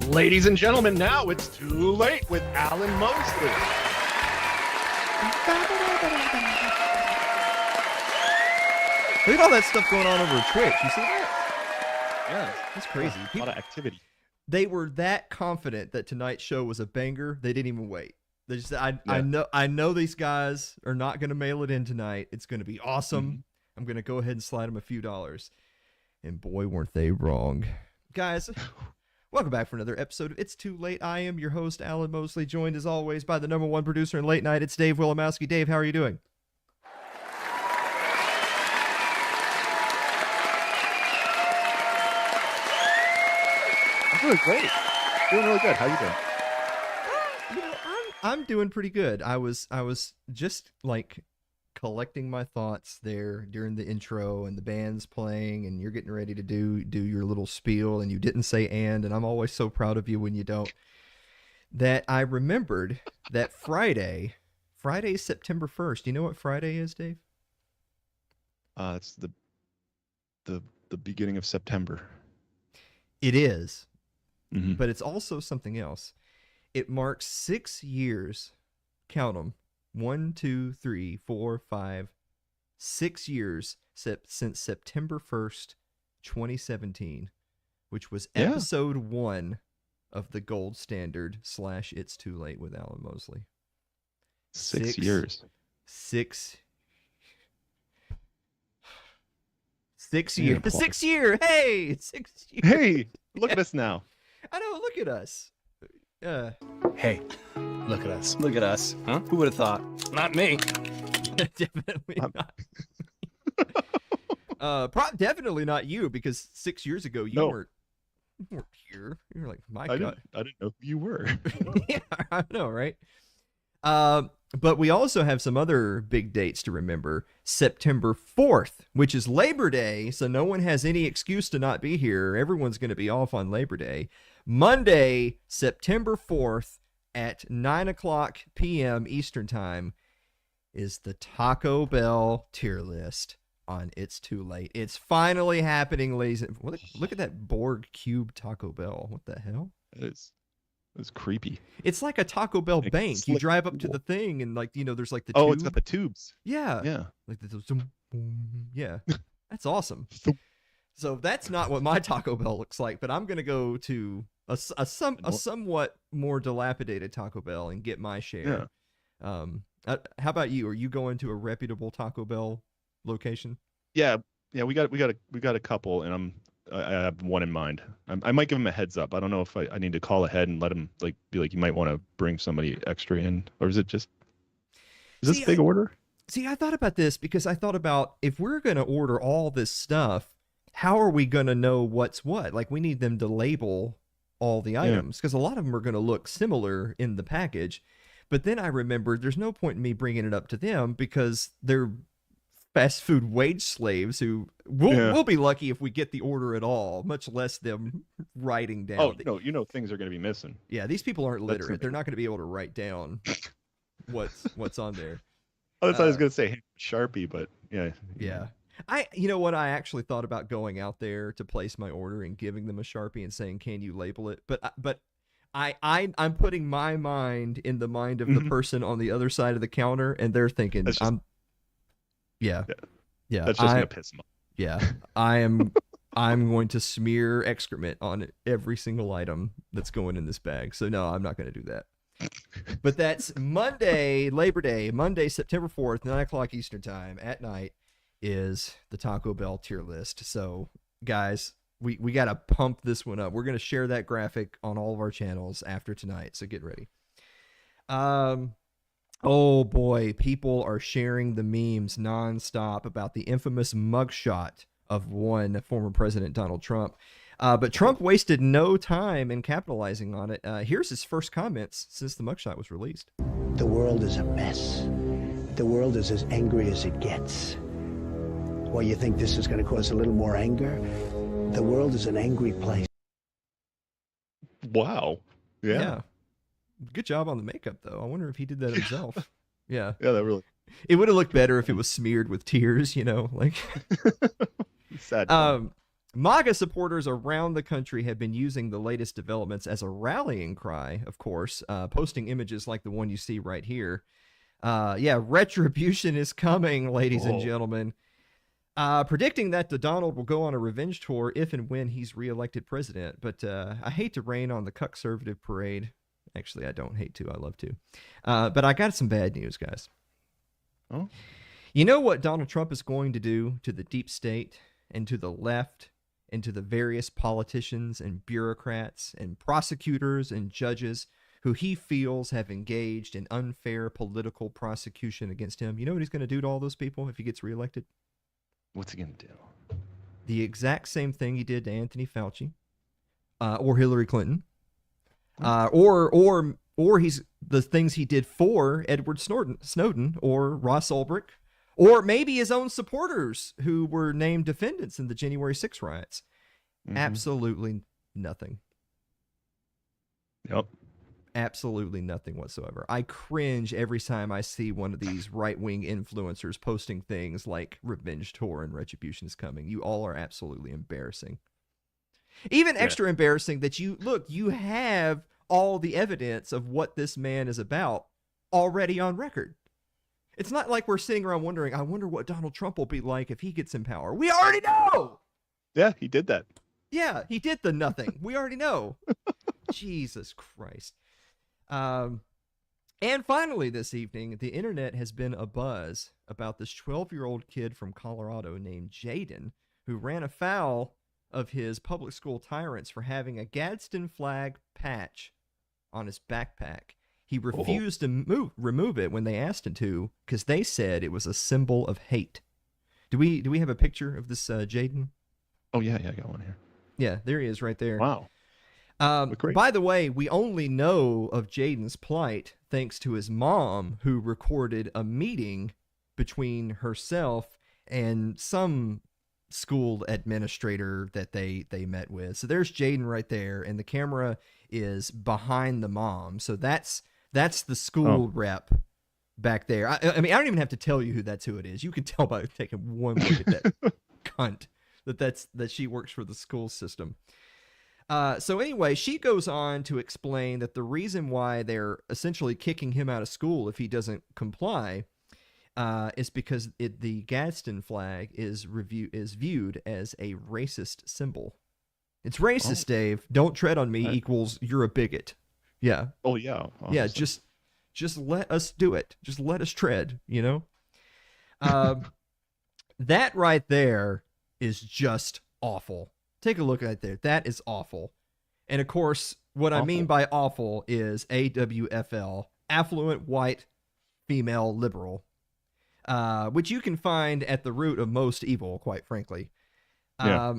Ladies and gentlemen, now it's too late with Alan Mosley. Look at all that stuff going on over Twitch. You see that? Yeah, that's crazy. A lot of activity. They were that confident that tonight's show was a banger. They didn't even wait. They just said, I know these guys are not going to mail it in tonight. It's going to be awesome. Mm-hmm. I'm going to go ahead and slide them a few dollars. And boy, weren't they wrong. Guys, welcome back for another episode of It's Too Late. I am your host, Alan Mosley, joined as always by the number one producer in late night. It's Dave Willimowski. Dave, how are you doing? I'm doing great. Doing really good. How you doing? I'm doing pretty good. I was just like collecting my thoughts there during the intro and the band's playing and you're getting ready to do your little spiel and you didn't say and I'm always so proud of you when you don't. That I remembered that Friday is September 1st. Do you know what Friday is, Dave? It's the beginning of September. It is. Mm-hmm. But it's also something else. It marks 6 years, count them, 1, 2, 3, 4, 5, 6 years since September 1st, 2017, which was episode 1 of the Gold Standard / It's Too Late with Alan Mosley. 6 years. 6 years. The 6th year. Hey, 6 years. Hey, look at us now. I know, look at us. Hey, look at us. Look at us. Huh? Who would have thought? Not me. Definitely not. Definitely not you, because 6 years ago you weren't here. You were like, my God. I didn't know who you were. Yeah, I know, right? But we also have some other big dates to remember. September 4th, which is Labor Day, so no one has any excuse to not be here. Everyone's going to be off on Labor Day. Monday, September 4th at 9:00 p.m. Eastern Time is the Taco Bell tier list on It's Too Late. It's finally happening, ladies. Look at that Borg Cube Taco Bell. What the hell? It's creepy. It's like a Taco Bell bank. You drive up to the thing and there's like the tube. Oh, it's got the tubes. Yeah. Yeah. Like yeah. That's awesome. So that's not what my Taco Bell looks like, but I'm going to go to a somewhat more dilapidated Taco Bell and get my share. Yeah. How about you? Are you going to a reputable Taco Bell location? Yeah. We got a couple, and I have one in mind. I might give him a heads up. I don't know if I need to call ahead and let him be like, you might want to bring somebody extra in, or is this big order? See, I thought about this because I thought about if we're going to order all this stuff, how are we going to know what's what? Like, we need them to label all the items because a lot of them are going to look similar in the package. But then I remembered there's no point in me bringing it up to them because they're fast food wage slaves who we'll be lucky if we get the order at all, much less them writing down. Oh, no, you know things are going to be missing. Yeah, these people aren't literate. They're not going to be able to write down what's on there. Oh, that's what I was going to say. Sharpie, but yeah. Yeah. You know what? I actually thought about going out there to place my order and giving them a Sharpie and saying, "Can you label it?" But I'm putting my mind in the mind of the person on the other side of the counter, and they're thinking, That's just gonna piss them off. Yeah, I'm going to smear excrement on every single item that's going in this bag. So no, I'm not going to do that. But that's Monday, Labor Day, Monday, September 4th, 9:00 Eastern time at night is the Taco Bell tier list. So guys, we got to pump this one up. We're going to share that graphic on all of our channels after tonight. So get ready. Oh boy, people are sharing the memes nonstop about the infamous mugshot of one former President Donald Trump. But Trump wasted no time in capitalizing on it. Here's his first comments since the mugshot was released. The world is a mess. The world is as angry as it gets. Well, you think this is going to cause a little more anger? The world is an angry place. Wow. Yeah. Good job on the makeup, though. I wonder if he did that himself. Yeah. Yeah, that really. It would have looked better if it was smeared with tears, like. Sad. MAGA supporters around the country have been using the latest developments as a rallying cry, of course, posting images like the one you see right here. Retribution is coming, ladies and gentlemen. Predicting that the Donald will go on a revenge tour if and when he's reelected president. But I hate to rain on the cuck-servative parade. Actually, I don't hate to. I love to. But I got some bad news, guys. Oh? You know what Donald Trump is going to do to the deep state and to the left and to the various politicians and bureaucrats and prosecutors and judges who he feels have engaged in unfair political prosecution against him? You know what he's going to do to all those people if he gets reelected? What's he going to do? The exact same thing he did to Anthony Fauci or Hillary Clinton. Or he's the things he did for Edward Snowden or Ross Ulbricht, or maybe his own supporters who were named defendants in the January 6 riots. Mm-hmm. Absolutely nothing. Yep. Absolutely nothing whatsoever. I cringe every time I see one of these right-wing influencers posting things like revenge tour and retribution is coming. You all are absolutely embarrassing. Even extra embarrassing that you have all the evidence of what this man is about already on record. It's not like we're sitting around wondering, I wonder what Donald Trump will be like if he gets in power. We already know! Yeah, he did that. Yeah, he did the nothing. We already know. Jesus Christ. And finally this evening, the internet has been abuzz about this 12-year-old kid from Colorado named Jaden who ran afoul of his public school tyrants for having a Gadsden flag patch on his backpack. He refused to remove it when they asked him to because they said it was a symbol of hate. Do we have a picture of this Jaden? Oh, yeah, I got one here. Yeah, there he is right there. Wow. By the way, we only know of Jaden's plight thanks to his mom, who recorded a meeting between herself and some school administrator that they met with. So there's Jaden right there, and the camera is behind the mom. So that's the school rep back there. I mean, I don't even have to tell you who it is. You can tell by taking one look at that cunt that she works for the school system. So anyway, she goes on to explain that the reason why they're essentially kicking him out of school if he doesn't comply is because the Gadsden flag is viewed as a racist symbol. It's racist, Dave. Don't tread on me equals you're a bigot. Yeah. Oh yeah. Honestly. Yeah. Just let us do it. Just let us tread. That right there is just awful. Take a look right there. That is awful. And of course, what I mean by awful is AWFL, affluent white female liberal. which you can find at the root of most evil, quite frankly. Yeah.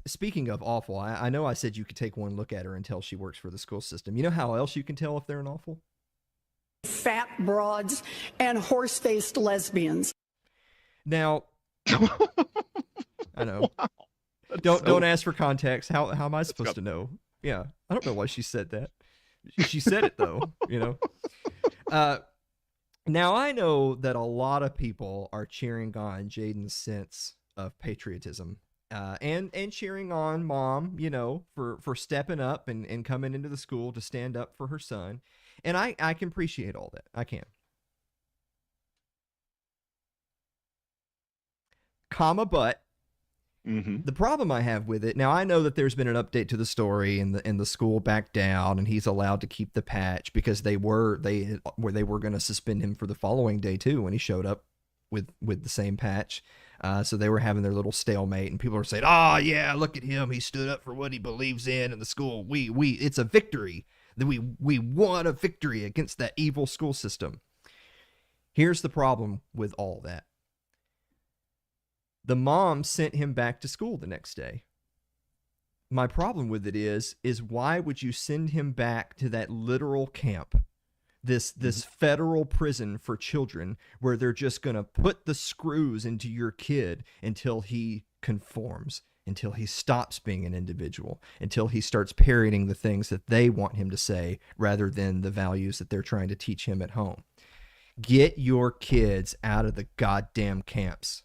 Speaking of awful, I know I said you could take one look at her and tell she works for the school system. You know how else you can tell if they're an awful? Fat broads and horse-faced lesbians. Now, I know. Wow. Don't ask for context. How am I supposed to know? Yeah, I don't know why she said that. She said it though, you know. Now I know that a lot of people are cheering on Jaden's sense of patriotism, and cheering on Mom, you know, for stepping up and coming into the school to stand up for her son. And I can appreciate all that. I can. But the problem I have with it, now I know that there's been an update to the story and the school backed down and he's allowed to keep the patch because they were going to suspend him for the following day too when he showed up with the same patch. So they were having their little stalemate and people are saying, "Oh yeah, look at him. He stood up for what he believes in the school. It's a victory. We won a victory against that evil school system." Here's the problem with all that. The mom sent him back to school the next day. My problem with it is why would you send him back to that literal camp, this federal prison for children where they're just going to put the screws into your kid until he conforms, until he stops being an individual, until he starts parroting the things that they want him to say rather than the values that they're trying to teach him at home. Get your kids out of the goddamn camps.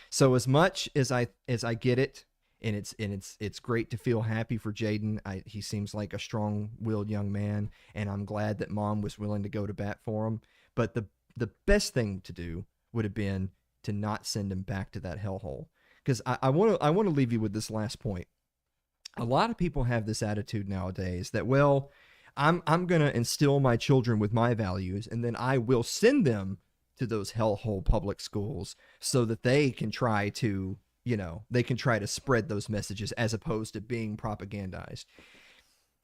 So as much as I get it, and it's great to feel happy for Jaden. He seems like a strong-willed young man, and I'm glad that Mom was willing to go to bat for him. But the best thing to do would have been to not send him back to that hellhole. Because I want to leave you with this last point. A lot of people have this attitude nowadays that, well, I'm gonna instill my children with my values, and then I will send them to those hellhole public schools so that they can try to, spread those messages as opposed to being propagandized.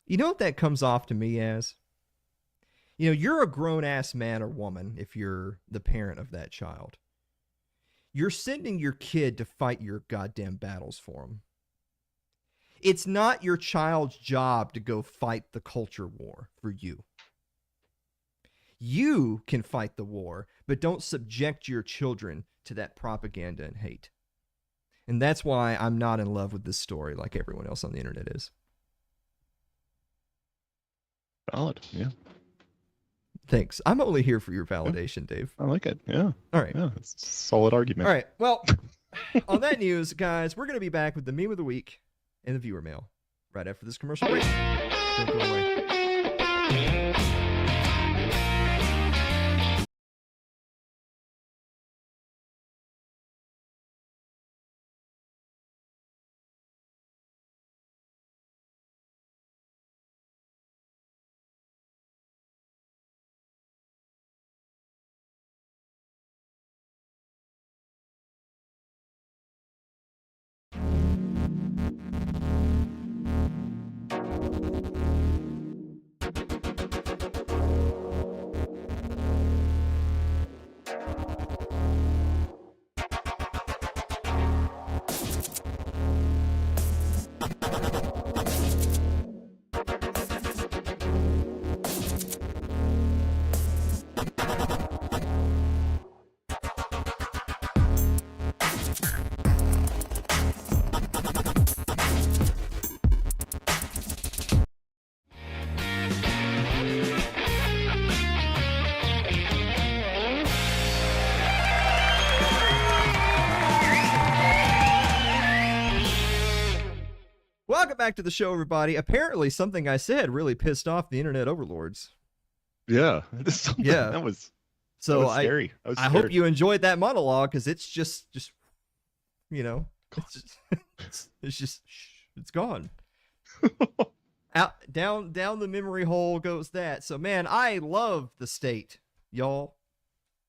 You know what that comes off to me as? You're a grown-ass man or woman if you're the parent of that child. You're sending your kid to fight your goddamn battles for them. It's not your child's job to go fight the culture war for you. You can fight the war, but don't subject your children to that propaganda and hate. And that's why I'm not in love with this story like everyone else on the internet is. Valid, yeah. Thanks. I'm only here for your validation, Dave. I like it, yeah. All right. Yeah, it's a solid argument. All right, well, on that news, guys, we're going to be back with the meme of the week and the viewer mail right after this commercial break. Don't go away. Welcome back to the show, everybody. Apparently, something I said really pissed off the internet overlords. Yeah. Yeah. That was scary. I hope you enjoyed that monologue because it's just it's gone. Out down the memory hole goes that. So man, I love the state, y'all.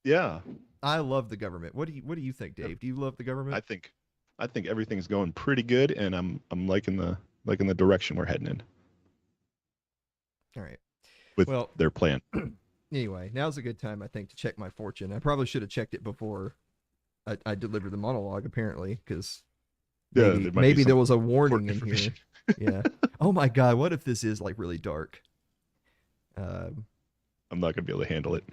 Yeah. I love the government. What do you think, Dave? Do you love the government? I think everything's going pretty good, and I'm liking the direction we're heading in. All right. With their plan. Anyway, now's a good time, I think, to check my fortune. I probably should have checked it before I delivered the monologue, apparently, because maybe there was a warning in here. Yeah. Oh my God, what if this is like really dark? I'm not gonna be able to handle it.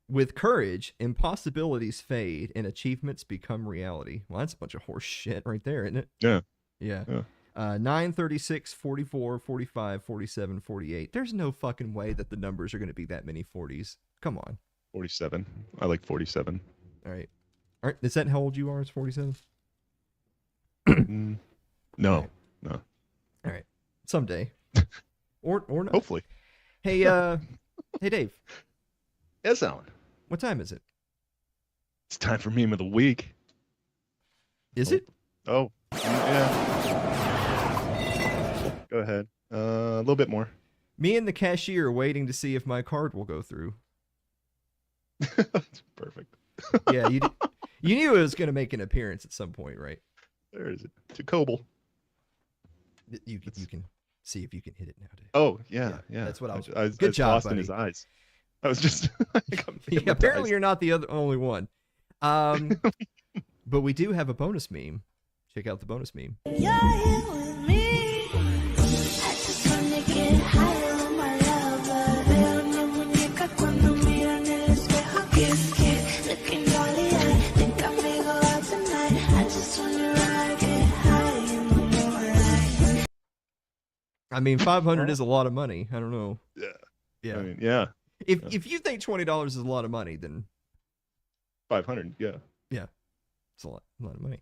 With courage, impossibilities fade and achievements become reality. Well, that's a bunch of horse shit right there, isn't it? Yeah. Yeah. 9, 36, 44, 45, 47, 48. There's no fucking way that the numbers are going to be that many 40s. Come on. 47. I like 47. All right. Is that how old you are? It's 47? No. All right. Someday. Or not. Hopefully. Hey, hey, Dave. Yes, Alan. What time is it? It's time for meme of the week. Is it? Oh, yeah. Go ahead. A little bit more. Me and the cashier waiting to see if my card will go through. That's perfect. Yeah, you knew it was going to make an appearance at some point, right? There is it. To Coble. You can see if you can hit it now, Dave. Oh, yeah. That's what I was. Good job, lost buddy. in his eyes. I was just. Yeah, apparently, you're not the only one. But we do have a bonus meme. Check out the bonus meme. You're here with me. I just wanna get high on my lover. Veo una muñeca cuando miro en el espejo. Kiss, kiss, looking jolly. I think I may go out tonight. I just wanna ride, get high in the moonlight. I mean, 500 is a lot of money. I don't know. Yeah. Yeah. I mean, yeah. If you think $20 is a lot of money, then 500. Yeah. yeah, it's a lot of money.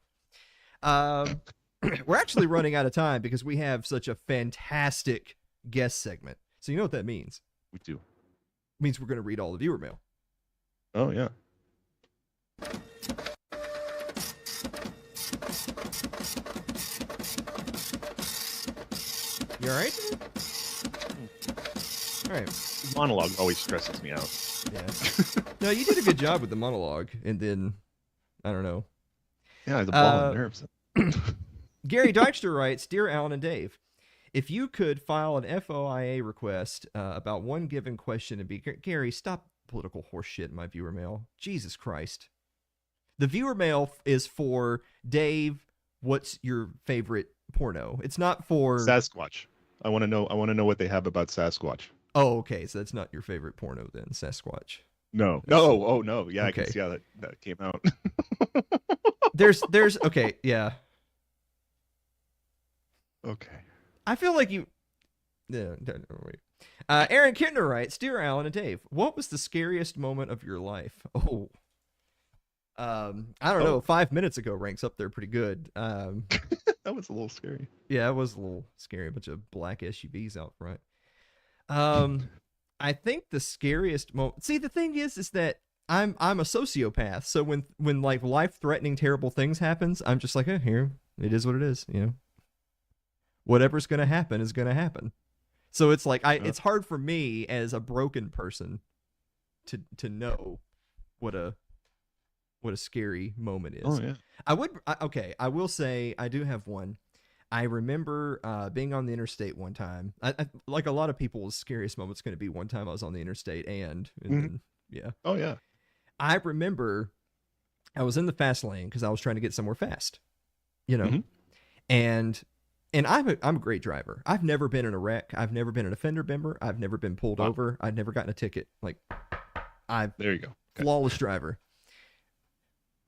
We're actually running out of time because we have such a fantastic guest segment. So you know what that means? We do. It means we're going to read all the viewer mail. Oh, yeah. You all right? All right. Monologue always stresses me out. Yeah. No, you did a good job with the monologue, and then I don't know. Yeah, the ball of nerves. Gary Dykstra writes, "Dear Alan and Dave, if you could file an FOIA request about one given question and be Gary, stop political horseshit in my viewer mail. Jesus Christ. The viewer mail is for Dave. What's your favorite porno? It's not for Sasquatch. I want to know what they have about Sasquatch. Oh, okay. So that's not your favorite porno then, Sasquatch. No. No. Oh, no. Yeah, Okay. I can see how that came out. There's okay, yeah. Okay. I feel like you. No, wait. Aaron Kittner writes, "Dear Alan and Dave, what was the scariest moment of your life?" Oh, I don't know. 5 minutes ago ranks up there pretty good. That was a little scary. Yeah, it was a little scary. A bunch of black SUVs out front. I think the scariest moment. See, the thing is that I'm a sociopath. So when like life-threatening, terrible things happens, I'm just like, here, it is what it is. You know, whatever's gonna happen is gonna happen. So it's like it's hard for me as a broken person to know what a scary moment is. Oh yeah. I will say I do have one. I remember being on the interstate one time. I like a lot of people's scariest moment's going to be one time I was on the interstate and then, yeah. Oh yeah. I remember I was in the fast lane because I was trying to get somewhere fast, you know, and I'm a great driver. I've never been in a wreck. I've never been an offender member. I've never been pulled over. I've never gotten a ticket. Like There you go. Okay. Flawless driver.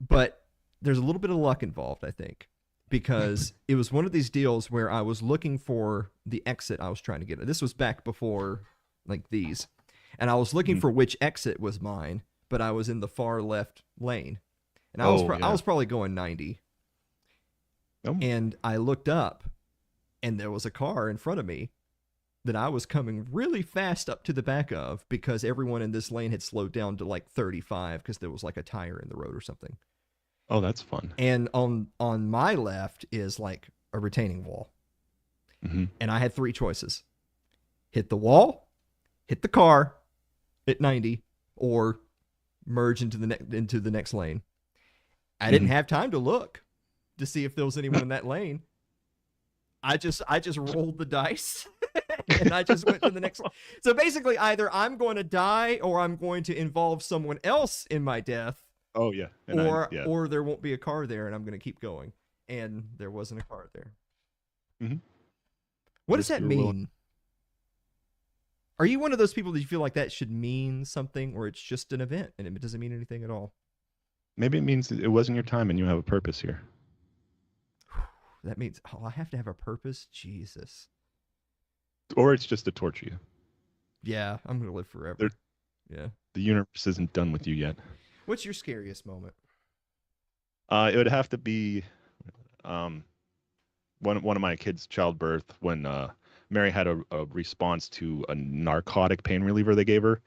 But there's a little bit of luck involved, I think, because it was one of these deals where I was looking for the exit I was trying to get. This was back before like these. And I was looking for which exit was mine, but I was in the far left lane. And I was probably going 90. Oh. And I looked up and there was a car in front of me that I was coming really fast up to the back of because everyone in this lane had slowed down to like 35 because there was like a tire in the road or something. Oh, that's fun. And on my left is like a retaining wall. And I had three choices. Hit the wall, hit the car at 90, or merge into the next lane. I didn't have time to look to see if there was anyone in that lane. I just rolled the dice And I just went to the next one. So basically, either I'm going to die or I'm going to involve someone else in my death. Oh yeah. Or there won't be a car there, and I'm going to keep going. And there wasn't a car there. Mm-hmm. What does that mean? Are you one of those people that you feel like that should mean something, or it's just an event and it doesn't mean anything at all? Maybe it means it wasn't your time and you have a purpose here. That means, I have to have a purpose? Jesus. Or it's just to torture you. Yeah, I'm going to live forever. Yeah. The universe isn't done with you yet. What's your scariest moment? It would have to be one of my kids' childbirth when Mary had a response to a narcotic pain reliever they gave her,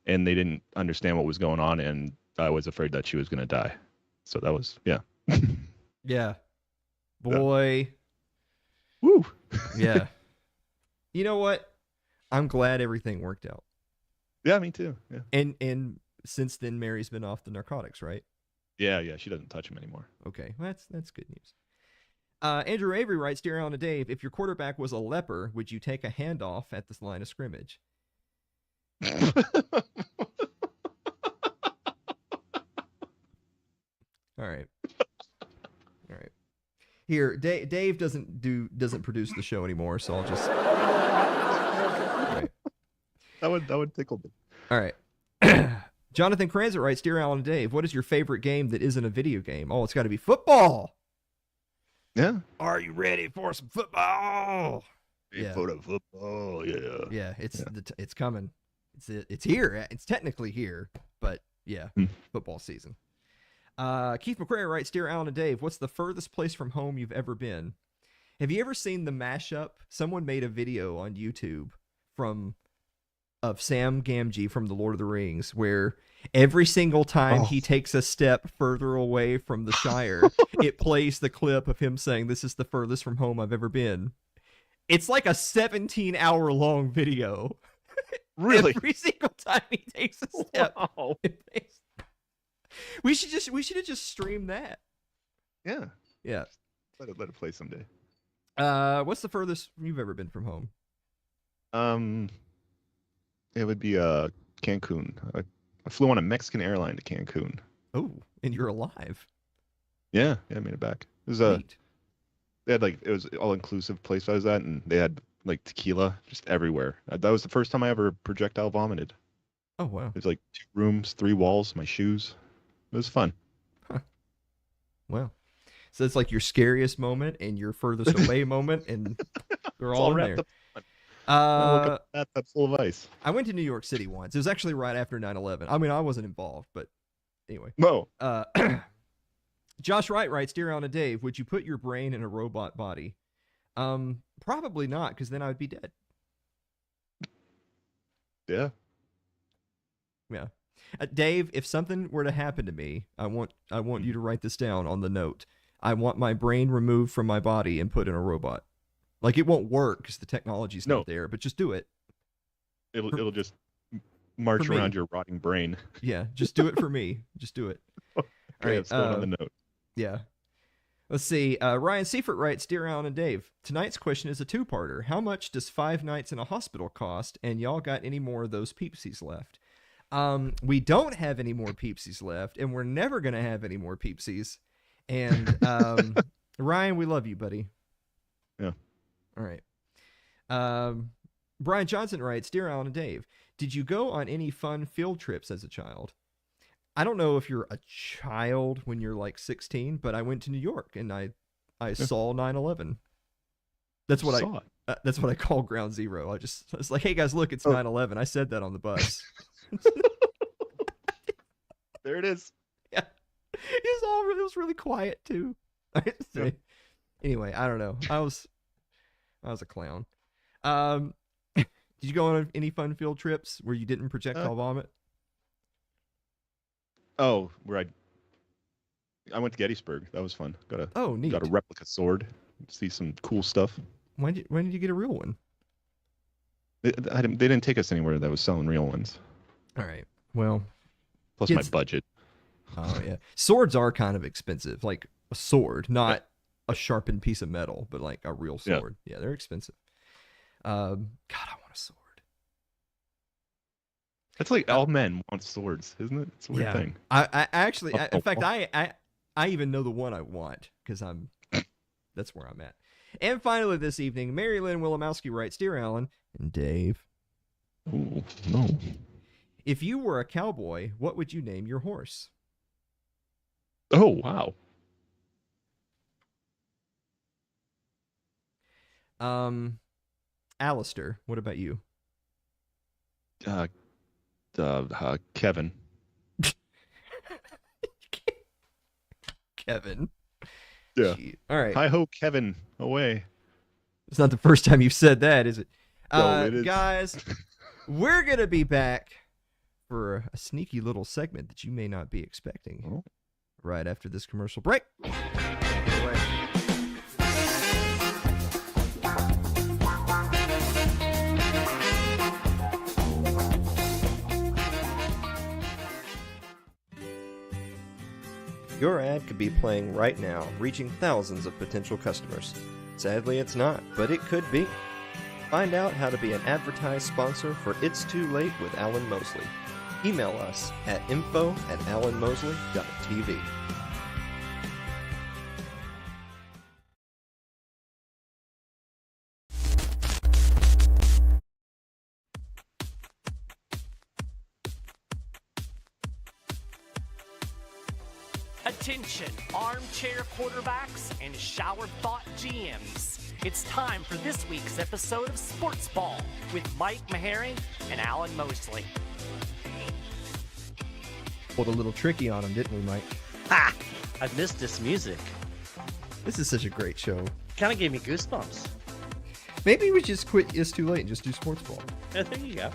and they didn't understand what was going on, and I was afraid that she was going to die. So that was, yeah. Yeah. Boy. Woo. Yeah. You know what? I'm glad everything worked out. Yeah, me too. Yeah. And since then, Mary's been off the narcotics, right? Yeah, she doesn't touch him anymore. Okay, well, that's good news. Andrew Avery writes, Dear Alan and Dave, if your quarterback was a leper, would you take a handoff at this line of scrimmage? All right. All right. Here, Dave doesn't produce the show anymore, so I'll just. All right. That would tickle me. All right. Jonathan Kranzer writes, Dear Alan and Dave, what is your favorite game that isn't a video game? Oh, it's got to be football. Yeah. Are you ready for some football? Yeah. For the football, yeah. Yeah, it's coming. It's here. It's technically here, but yeah, football season. Keith McCrary writes, Dear Alan and Dave, what's the furthest place from home you've ever been? Have you ever seen the mashup? Someone made a video on YouTube of Sam Gamgee from The Lord of the Rings, where every single time he takes a step further away from the Shire, it plays the clip of him saying, this is the furthest from home I've ever been. It's like a 17-hour long video. Really? Every single time he takes a step. Wow. We should have just streamed that. Yeah. Yeah. Let it play someday. What's the furthest you've ever been from home? It would be Cancun. I flew on a Mexican airline to Cancun. Oh, and you're alive. Yeah, I made it back. It was Neat. they had it was all inclusive place I was at, and they had like tequila just everywhere. That was the first time I ever projectile vomited. Oh wow. There's like 2 rooms, 3 walls, my shoes. It was fun. Huh. Wow. So it's like your scariest moment and your furthest away moment, and they're all in there. That's full of ice. I went to New York City once. It was actually right after 9/11. I mean, I wasn't involved, but anyway. Whoa. Josh Wright writes, Dear Alan and Dave, would you put your brain in a robot body? Probably not, because then I would be dead. Yeah. Yeah. Dave, if something were to happen to me, I want you to write this down on the note. I want my brain removed from my body and put in a robot. Like, it won't work because the technology's not there, but just do it. It'll just march around your rotting brain. Yeah, just do it for me. Just do it. Okay, all right, it's going on the note. Yeah. Let's see. Ryan Seifert writes, Dear Alan and Dave, tonight's question is a 2-parter. How much does 5 nights in a hospital cost? And y'all got any more of those Peepsies left? We don't have any more Peepsies left, and we're never going to have any more Peepsies. And Ryan, we love you, buddy. Yeah. All right. Brian Johnson writes, Dear Alan and Dave, did you go on any fun field trips as a child? I don't know if you're a child when you're like 16, but I went to New York and I saw 9/11. That's what that's what I call Ground Zero. I was like, hey guys, look, it's 9/11. I said that on the bus. There it is. Yeah. It was really quiet too. Yeah. Anyway, I don't know. I was a clown. Did you go on any fun field trips where you didn't projectile vomit? Oh, where I went to Gettysburg. That was fun. Neat. Got a replica sword. See some cool stuff. When did you get a real one? They didn't take us anywhere that was selling real ones. All right. Well, plus my budget. Oh yeah, swords are kind of expensive. Like a sword, not a sharpened piece of metal, but like a real sword. Yeah, they're expensive. God, I want a sword. That's like all men want swords, isn't it? It's a weird thing. I actually, in fact, I even know the one I want because that's where I'm at. And finally, this evening, Mary Lynn Wilimowski writes, "Dear Alan and Dave, Oh no! if you were a cowboy, what would you name your horse?" Oh wow! Alistair, what about you? Kevin. Kevin. Yeah. Gee. All right. Hi ho, Kevin. Away. It's not the first time you've said that, is it? No, it is. Guys, we're going to be back for a sneaky little segment that you may not be expecting right after this commercial break. Your ad could be playing right now, reaching thousands of potential customers. Sadly, it's not, but it could be. Find out how to be an advertised sponsor for It's Too Late with Alan Mosley. Email us at info@alanmosley.tv. Attention, armchair quarterbacks and shower thought GMs. It's time for this week's episode of SportsBall with Mike Maharrey and Alan Mosley. Pulled a little tricky on him, didn't we, Mike? Ha! I've missed this music. This is such a great show. Kind of gave me goosebumps. Maybe we just quit It's Too Late and just do SportsBall. Yeah, there you go.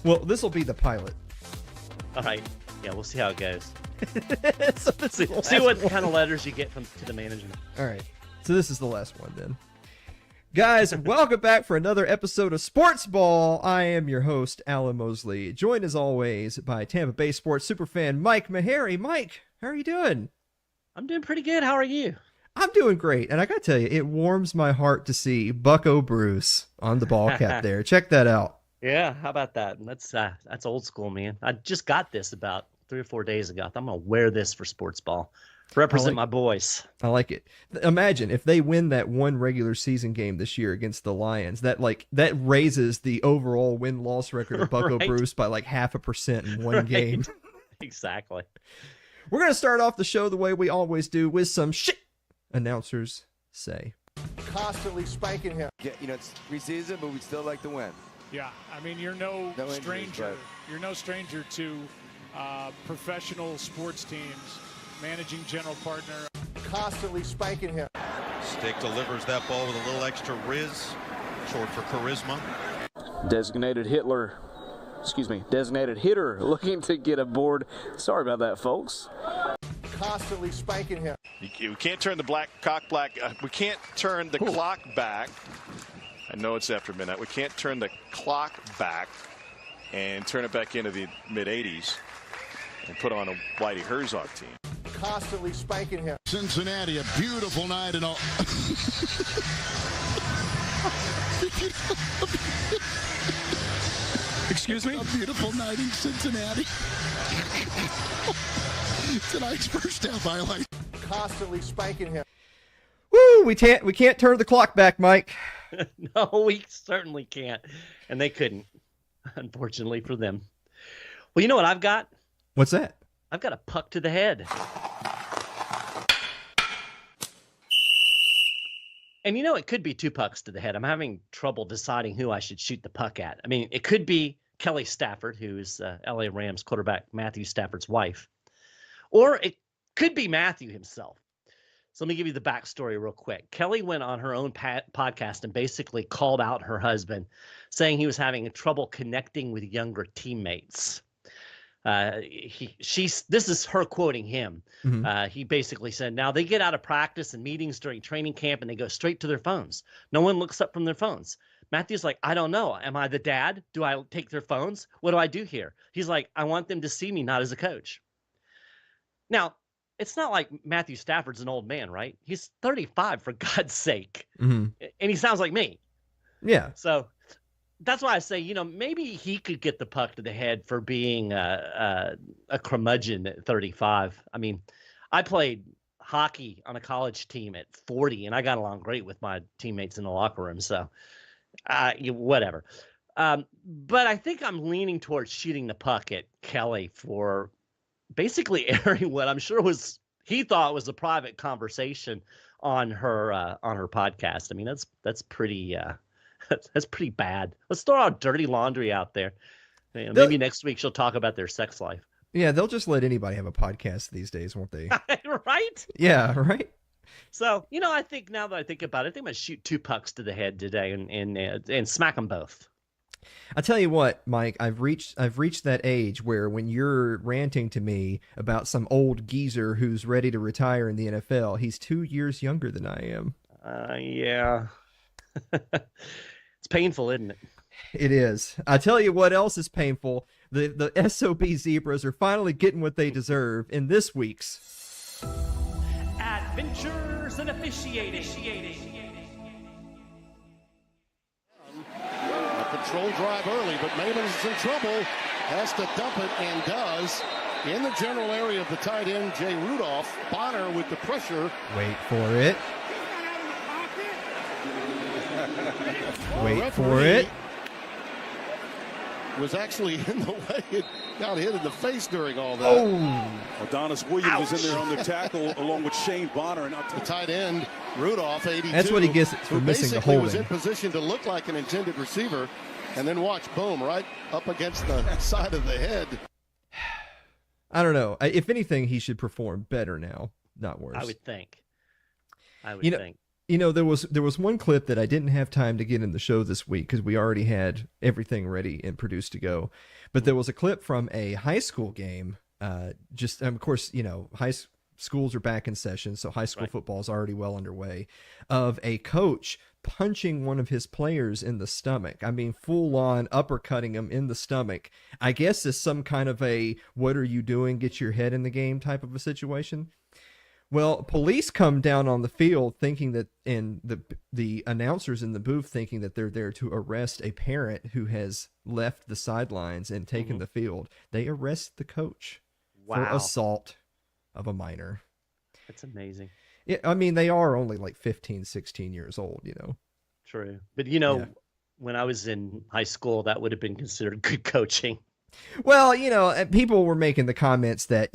Well, this will be the pilot. All right. Yeah, we'll see how it goes. So this is the See last what one. kind of letters you get to the management. All right. So this is the last one then. Guys, welcome back for another episode of SportsBall. I am your host, Alan Mosley, joined as always by Tampa Bay sports superfan Mike Maharrey. Mike, how are you doing? I'm doing pretty good. How are you? I'm doing great. And I got to tell you, it warms my heart to see Bucko Bruce on the ball cap there. Check that out. Yeah, how about that? That's old school, man. I just got this about 3 or 4 days ago. I'm going to wear this for SportsBall. Represent my boys. I like it. Imagine if they win that one regular season game this year against the Lions. That raises the overall win-loss record of Bucko Right. Bruce by like 0.5% in one game. Exactly. We're going to start off the show the way we always do with some shit announcers say. Constantly spanking him. It's preseason, but we still like to win. Yeah, I mean, you're no No injuries, stranger. but- You're no stranger to professional sports teams. Managing general partner. Constantly spanking him. Stick delivers that ball with a little extra riz, short for charisma. Designated hitter looking to get aboard. Sorry about that, folks. Constantly spanking him. We can't turn the we can't turn the clock back. I know it's after midnight. We can't turn the clock back and turn it back into the mid-'80s and put on a Whitey Herzog team. Constantly spanking him. Cincinnati, a beautiful night and all. Excuse me? A beautiful night in Cincinnati. Tonight's first half highlight. Constantly spanking him. Woo! We can't turn the clock back, Mike. No, we certainly can't. And they couldn't, unfortunately for them. Well, you know what I've got? What's that? I've got a puck to the head. And it could be 2 pucks to the head. I'm having trouble deciding who I should shoot the puck at. I mean, it could be Kelly Stafford, who's LA Rams quarterback Matthew Stafford's wife. Or it could be Matthew himself. So let me give you the backstory real quick. Kelly went on her own podcast and basically called out her husband, saying he was having trouble connecting with younger teammates. This is her quoting him. Mm-hmm. He basically said, now they get out of practice and meetings during training camp and they go straight to their phones. No one looks up from their phones. Matthew's like, I don't know. Am I the dad? Do I take their phones? What do I do here? He's like, I want them to see me, not as a coach. Now, it's not like Matthew Stafford's an old man, right? He's 35, for God's sake. Mm-hmm. And he sounds like me. Yeah. So that's why I say, maybe he could get the puck to the head for being a curmudgeon at 35. I mean, I played hockey on a college team at 40, and I got along great with my teammates in the locker room. So, whatever. But I think I'm leaning towards shooting the puck at Kelly for basically airing what I'm sure he thought was a private conversation on her podcast. I mean, that's pretty that's pretty bad. Let's throw our dirty laundry out there. Maybe next week she'll talk about their sex life. Yeah, they'll just let anybody have a podcast these days, won't they? Right? Yeah, right. So, I think now that I think about it, I think I'm going to shoot 2 pucks to the head today and smack them both. I tell you what, Mike, I've reached that age where when you're ranting to me about some old geezer who's ready to retire in the NFL, he's 2 years younger than I am. Yeah. It's painful, isn't it? It is. I tell you what else is painful. The SOB Zebras are finally getting what they deserve in this week's Adventures in Officiating. A control drive early, but Maimons is in trouble. Has to dump it and does. In the general area of the tight end, Jay Rudolph. Bonner with the pressure. Wait for it. Wait for it. Was actually in the way. It got hit in the face during all that. Oh. Adonis Williams was in there on the tackle along with Shane Bonner. And the tight end, Rudolph, 82. That's what he gets for missing the holding. Was in position to look like an intended receiver. And then watch, boom, right up against the side of the head. I don't know. If anything, he should perform better now, not worse. I would think. Think. There was one clip that I didn't have time to get in the show this week because we already had everything ready and produced to go. But there was a clip from a high school game. Of course, schools are back in session, so high school football is already well underway, of a coach punching one of his players in the stomach. I mean, full on uppercutting him in the stomach. I guess it's some kind of a, what are you doing? Get your head in the game type of a situation. Well, police come down on the field thinking that, and the announcers in the booth thinking that they're there to arrest a parent who has left the sidelines and taken the field. They arrest the coach for assault of a minor. That's amazing. Yeah, I mean, they are only like 15, 16 years old, True. But, when I was in high school, that would have been considered good coaching. Well, people were making the comments that,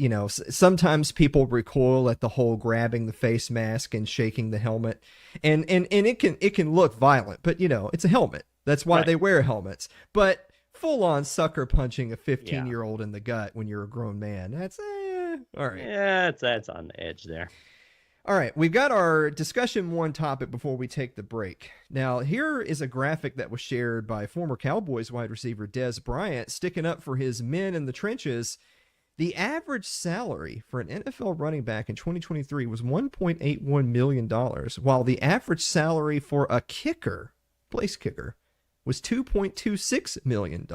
sometimes people recoil at the whole grabbing the face mask and shaking the helmet. And it can look violent, but it's a helmet. That's why they wear helmets. But full on sucker punching a 15-year-old in the gut when you're a grown man. That's all right. Yeah, that's on the edge there. All right, we've got our discussion one topic before we take the break. Now, here is a graphic that was shared by former Cowboys wide receiver Dez Bryant, sticking up for his men in the trenches. The average salary for an NFL running back in 2023 was $1.81 million, while the average salary for a kicker, place kicker, was $2.26 million.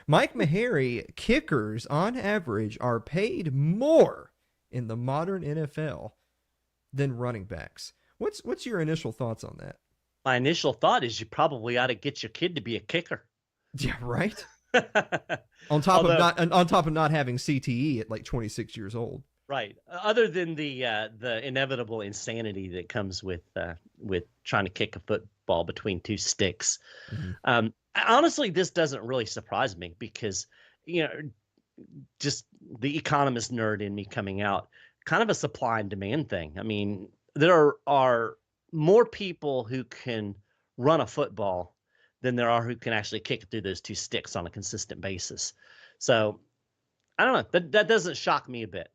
Mike Maharrey, kickers on average are paid more in the modern NFL than running backs. What's your initial thoughts on that? My initial thought is you probably ought to get your kid to be a kicker. Yeah, right. on top of not having CTE at like 26 years old. Right. Other than the inevitable insanity that comes with trying to kick a football between two sticks. Mm-hmm. Honestly, this doesn't really surprise me because just the economist nerd in me coming out. Kind of a supply and demand thing. I mean, there are more people who can run a football than there are who can actually kick it through those two sticks on a consistent basis. So, I don't know. That doesn't shock me a bit.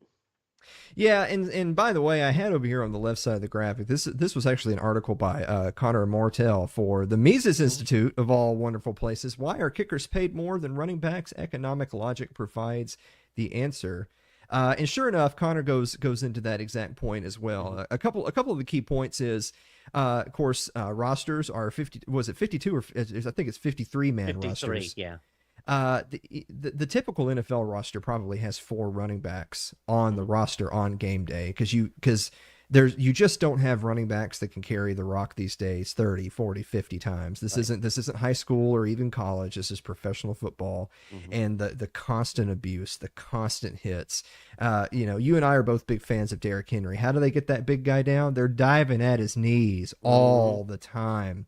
Yeah, and by the way, I had over here on the left side of the graphic, this was actually an article by Connor Martell for the Mises Institute, of all wonderful places. Why are kickers paid more than running backs? Economic logic provides the answer. And sure enough, Connor goes into that exact point as well. A couple of the key points is, of course, rosters are 50. Was it 52 or I think it's 53 man 53, rosters? Yeah. The typical NFL roster probably has 4 running backs on the roster on game day because you just don't have running backs that can carry the rock these days 30, 40, 50 times. This isn't high school or even college. This is professional football. And the constant abuse, the constant hits. You and I are both big fans of Derrick Henry. How do they get that big guy down? They're diving at his knees all the time.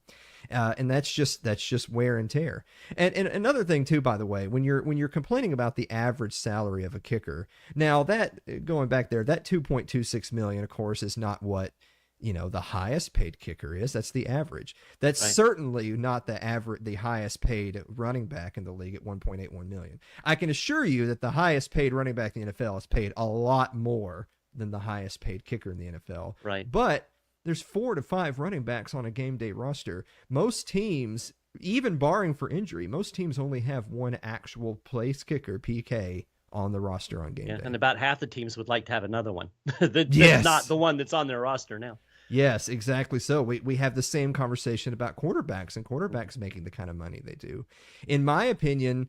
And that's just wear and tear. And another thing too, by the way, when you're complaining about the average salary of a kicker, now that going back there, that $2.26 million, of course, is not what the highest paid kicker is. That's the average. That's certainly not the highest paid running back in the league at $1.81 million. I can assure you that the highest paid running back in the NFL is paid a lot more than the highest paid kicker in the NFL. Right. But there's 4 to 5 running backs on a game day roster. Most teams, even barring for injury, most teams only have one actual place kicker, PK, on the roster on game day. And about half the teams would like to have another one. That's not the one that's on their roster now. Yes, exactly. So we have the same conversation about quarterbacks and quarterbacks making the kind of money they do. In my opinion,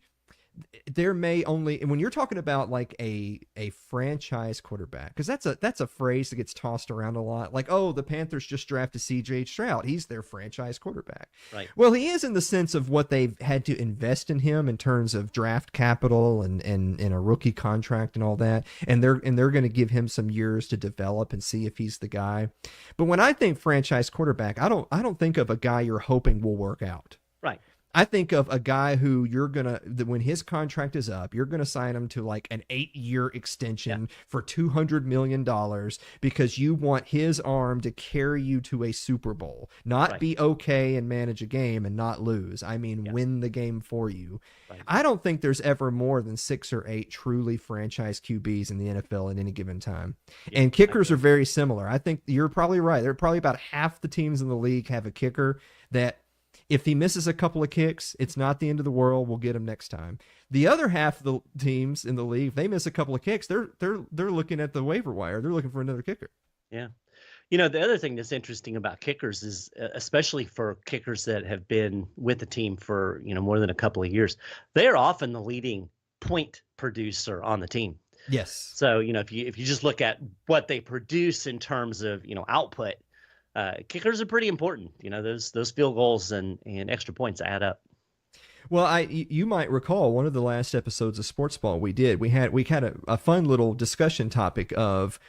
there may only, when you're talking about like a franchise quarterback, because that's a phrase that gets tossed around a lot, like, oh, the Panthers just drafted CJ Stroud, he's their franchise quarterback. Right. Well, he is in the sense of what they've had to invest in him in terms of draft capital and a rookie contract and all that, and they're going to give him some years to develop and see if he's the guy. But when I think franchise quarterback, I don't think of a guy you're hoping will work out. Right. I think of a guy who when his contract is up, you're going to sign him to like an 8-year extension for $200 million because you want his arm to carry you to a Super Bowl, not be okay and manage a game and not lose. I mean, win the game for you. Right. I don't think there's ever more than 6 or 8 truly franchise QBs in the NFL at any given time. Yeah, and kickers are very similar. I think you're probably right. There are probably about half the teams in the league have a kicker that, if he misses a couple of kicks, it's not the end of the world. We'll get him next time. The other half of the teams in the league, if they miss a couple of kicks, they're looking at the waiver wire. They're looking for another kicker. Yeah. The other thing that's interesting about kickers is, especially for kickers that have been with the team for, more than a couple of years, they are often the leading point producer on the team. Yes. So, if you just look at what they produce in terms of, output, kickers are pretty important. Those field goals and extra points add up. Well, you might recall one of the last episodes of SportsBall we had a fun little discussion topic of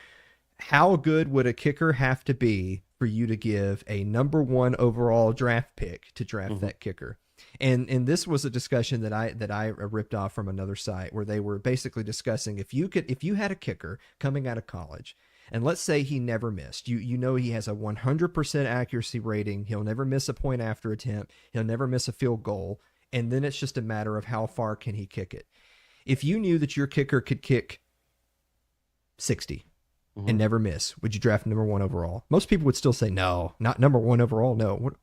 how good would a kicker have to be for you to give a number 1 overall draft pick to draft that kicker. And this was a discussion that I ripped off from another site where they were basically discussing if you had a kicker coming out of college, and let's say he never missed. He has a 100% accuracy rating. He'll never miss a point after attempt. He'll never miss a field goal. And then it's just a matter of how far can he kick it. If you knew that your kicker could kick 60 and never miss, would you draft number 1 overall? Most people would still say no, not number 1 overall. No. What?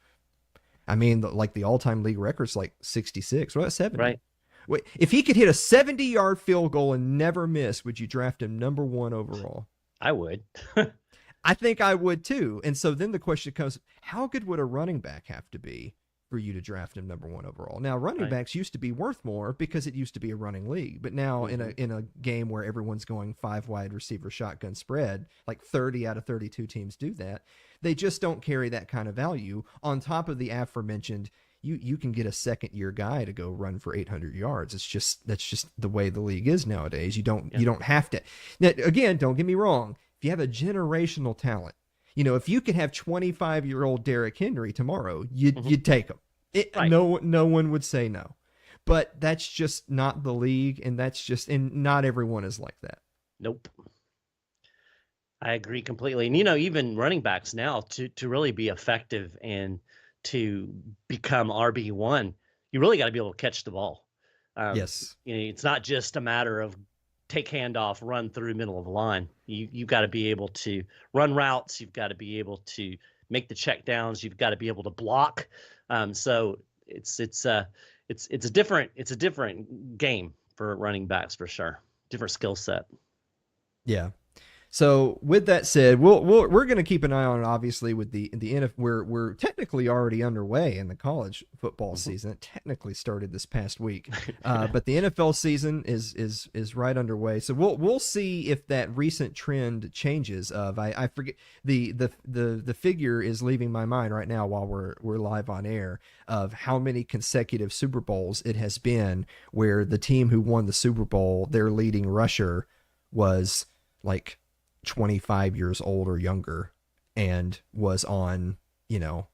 I mean, like the all-time league record's like 66. What about 70? Right. Wait, if he could hit a 70-yard field goal and never miss, would you draft him number 1 overall? I would. I think I would too. And so then the question comes, how good would a running back have to be for you to draft him number 1 overall? Now, running backs used to be worth more because it used to be a running league. But now in a game where everyone's going 5 wide receiver shotgun spread, like 30 out of 32 teams do that, they just don't carry that kind of value. On top of the aforementioned, you can get a second-year guy to go run for 800 yards. That's just the way the league is nowadays. You don't have to. Now, again, don't get me wrong. If you have a generational talent, if you could have 25-year-old Derrick Henry tomorrow, you'd take him. No one would say no. But that's just not the league, and not everyone is like that. Nope. I agree completely. And even running backs now to really be effective and to become RB1, you really got to be able to catch the ball. Yes. It's not just a matter of take handoff, run through middle of the line. You've got to be able to run routes. You've got to be able to make the check downs. You've got to be able to block. So it's a different game for running backs for sure. Different skill set. Yeah. So with that said, we're going to keep an eye on it. Obviously, with the NFL, we're technically already underway in the college football season. It technically started this past week, but the NFL season is right underway. So we'll see if that recent trend changes. I forget the figure is leaving my mind right now while we're live on air of how many consecutive Super Bowls it has been where the team who won the Super Bowl, their leading rusher was like 25 years old or younger and was on,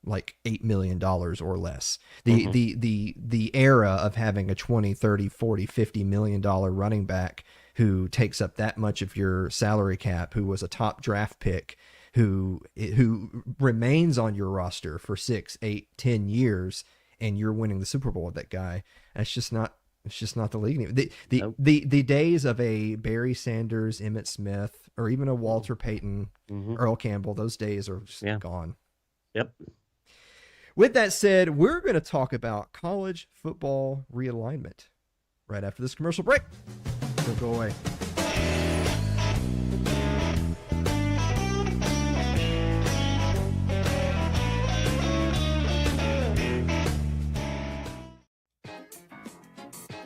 like $8 million or less. The era of having a 20, 30, 40, $50 million running back who takes up that much of your salary cap, who was a top draft pick, who remains on your roster for 6, 8, 10 years, and you're winning the Super Bowl with that guy. It's just not the league. The days of a Barry Sanders, Emmitt Smith, or even a Walter Payton, Earl Campbell, those days are just gone. Yep. With that said, we're going to talk about college football realignment right after this commercial break. Don't go away.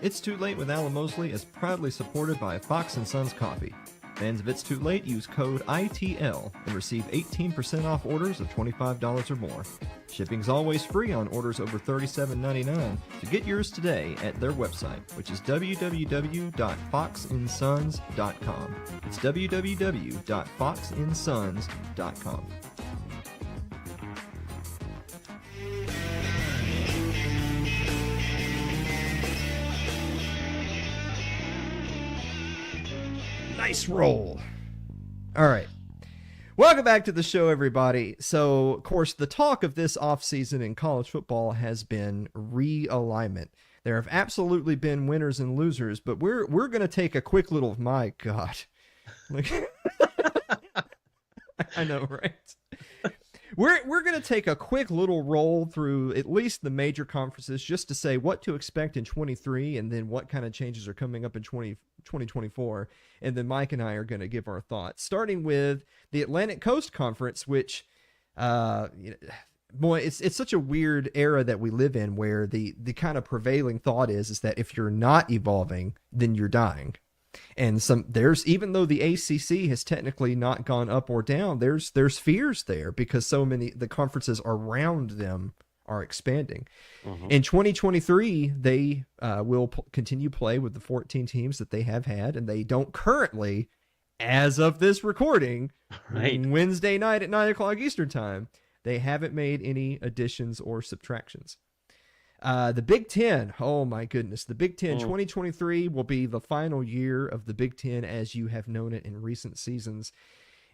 It's Too Late with Alan Mosley is proudly supported by Fox & Sons Coffee. Fans of It's Too Late use code ITL and receive 18% off orders of $25 or more. Shipping's always free on orders over $37.99, so get yours today at their website, which is www.foxandsons.com. It's www.foxandsons.com. Nice roll. All right. Welcome back to the show, everybody. So, of course, the talk of this offseason in college football has been realignment. There have absolutely been winners and losers, but we're going to take a quick little, my God. I know, right? We're going to take a quick little roll through at least the major conferences just to say what to expect in 23 and then what kind of changes are coming up in 2024. And then Mike and I are going to give our thoughts, starting with the Atlantic Coast Conference, which, boy, it's such a weird era that we live in where the kind of prevailing thought is that if you're not evolving, then you're dying. And even though the ACC has technically not gone up or down, there's fears there because so many the conferences around them are expanding. In 2023, they will continue play with the 14 teams that they have had, and they don't currently, as of this recording, Wednesday night at 9:00 Eastern time, they haven't made any additions or subtractions. The Big Ten, oh my goodness, the Big Ten 2023 will be the final year of the Big Ten as you have known it in recent seasons.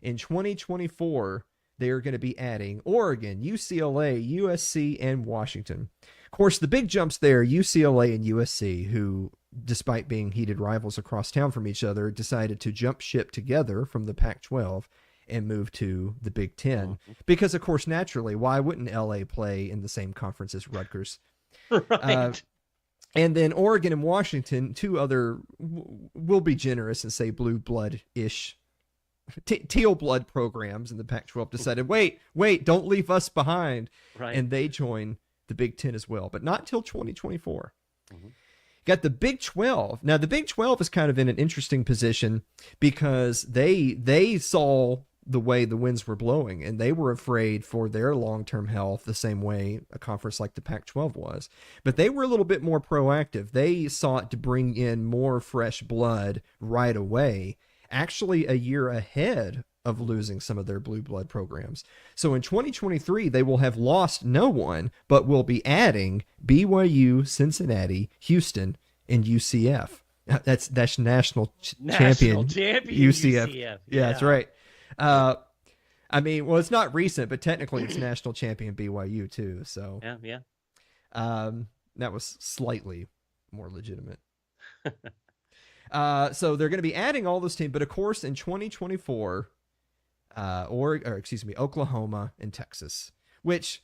In 2024, they are going to be adding Oregon, UCLA, USC, and Washington. Of course, the big jumps there, UCLA and USC, who, despite being heated rivals across town from each other, decided to jump ship together from the Pac-12 and move to the Big Ten. Because, of course, naturally, why wouldn't LA play in the same conference as Rutgers? Right. And then Oregon and Washington, two other, we'll be generous and say blue blood-ish, teal blood programs in the Pac-12 decided, wait, don't leave us behind. Right. And they join the Big Ten as well, but not till 2024. Got the Big 12. Now, the Big 12 is kind of in an interesting position because they saw the way the winds were blowing, and they were afraid for their long-term health the same way a conference like the Pac-12 was. But they were a little bit more proactive. They sought to bring in more fresh blood right away, actually a year ahead of losing some of their blue blood programs. So in 2023, they will have lost no one, but will be adding BYU, Cincinnati, Houston, and UCF. That's national champion UCF. Yeah, that's right. I mean, well, it's not recent, but technically it's national champion BYU too. So yeah. That was slightly more legitimate. So they're going to be adding all those teams, but of course in 2024, Oklahoma and Texas, which,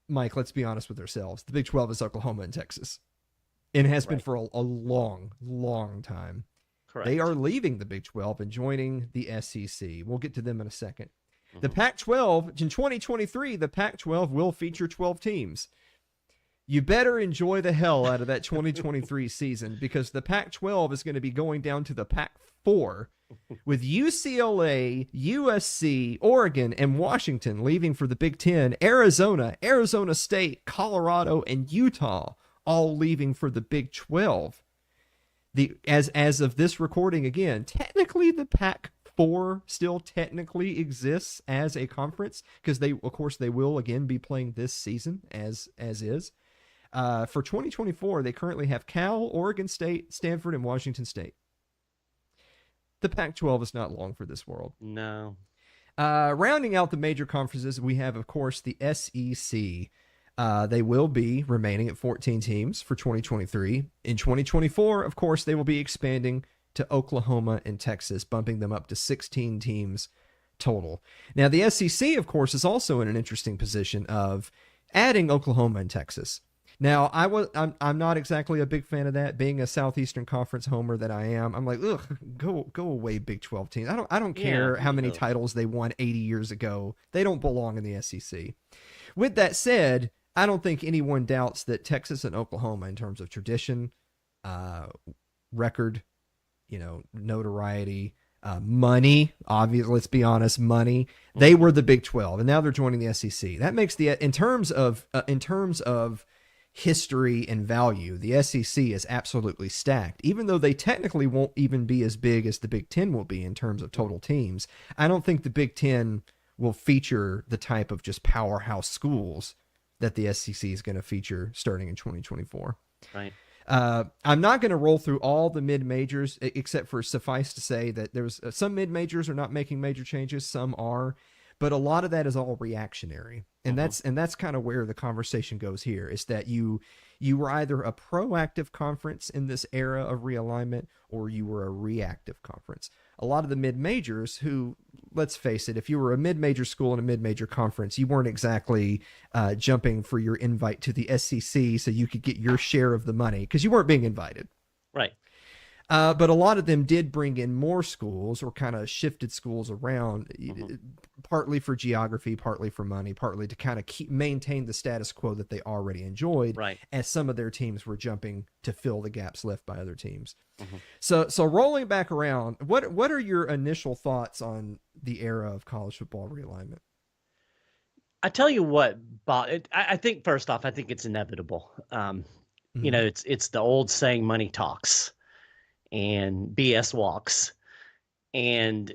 Mike, let's be honest with ourselves. The Big 12 is Oklahoma and Texas. And has been for a long, long time. Correct. They are leaving the Big 12 and joining the SEC. We'll get to them in a second. The Pac-12, in 2023, the Pac-12 will feature 12 teams. You better enjoy the hell out of that 2023 season, because the Pac-12 is going to be going down to the Pac-4 with UCLA, USC, Oregon, and Washington leaving for the Big 10, Arizona, Arizona State, Colorado, and Utah all leaving for the Big 12. As of this recording, again, technically the Pac-4 still technically exists as a conference, because they will again be playing this season as is. For 2024, they currently have Cal, Oregon State, Stanford, and Washington State. The Pac-12 is not long for this world. No. Rounding out the major conferences, we have, of course, the SEC. They will be remaining at 14 teams for 2023. In 2024, of course, they will be expanding to Oklahoma and Texas, bumping them up to 16 teams total. Now, the SEC, of course, is also in an interesting position of adding Oklahoma and Texas. Now, I'm not exactly a big fan of that. Being a Southeastern Conference homer that I am, I'm like, ugh, go away, Big 12 teams. I don't care how many titles they won 80 years ago. They don't belong in the SEC. With that said, I don't think anyone doubts that Texas and Oklahoma, in terms of tradition, record, notoriety, money, obviously, let's be honest, money. They were the Big 12, and now they're joining the SEC. That makes in terms of history and value, the SEC is absolutely stacked. Even though they technically won't even be as big as the Big 10 will be in terms of total teams, I don't think the Big 10 will feature the type of just powerhouse schools that the SEC is going to feature starting in 2024. Right. I'm not going to roll through all the mid-majors, except for suffice to say that there's some mid-majors are not making major changes, some are, but a lot of that is all reactionary. And that's kind of where the conversation goes here, is that you were either a proactive conference in this era of realignment, or you were a reactive conference. A lot of the mid-majors who, let's face it, if you were a mid-major school in a mid-major conference, you weren't exactly jumping for your invite to the SEC so you could get your share of the money, because you weren't being invited. Right. But a lot of them did bring in more schools, or kind of shifted schools around, partly for geography, partly for money, partly to kind of maintain the status quo that they already enjoyed, right, as some of their teams were jumping to fill the gaps left by other teams. So rolling back around, what are your initial thoughts on the era of college football realignment? I tell you what, Bob, I think first off, I think it's inevitable. It's the old saying, money talks and BS walks. And,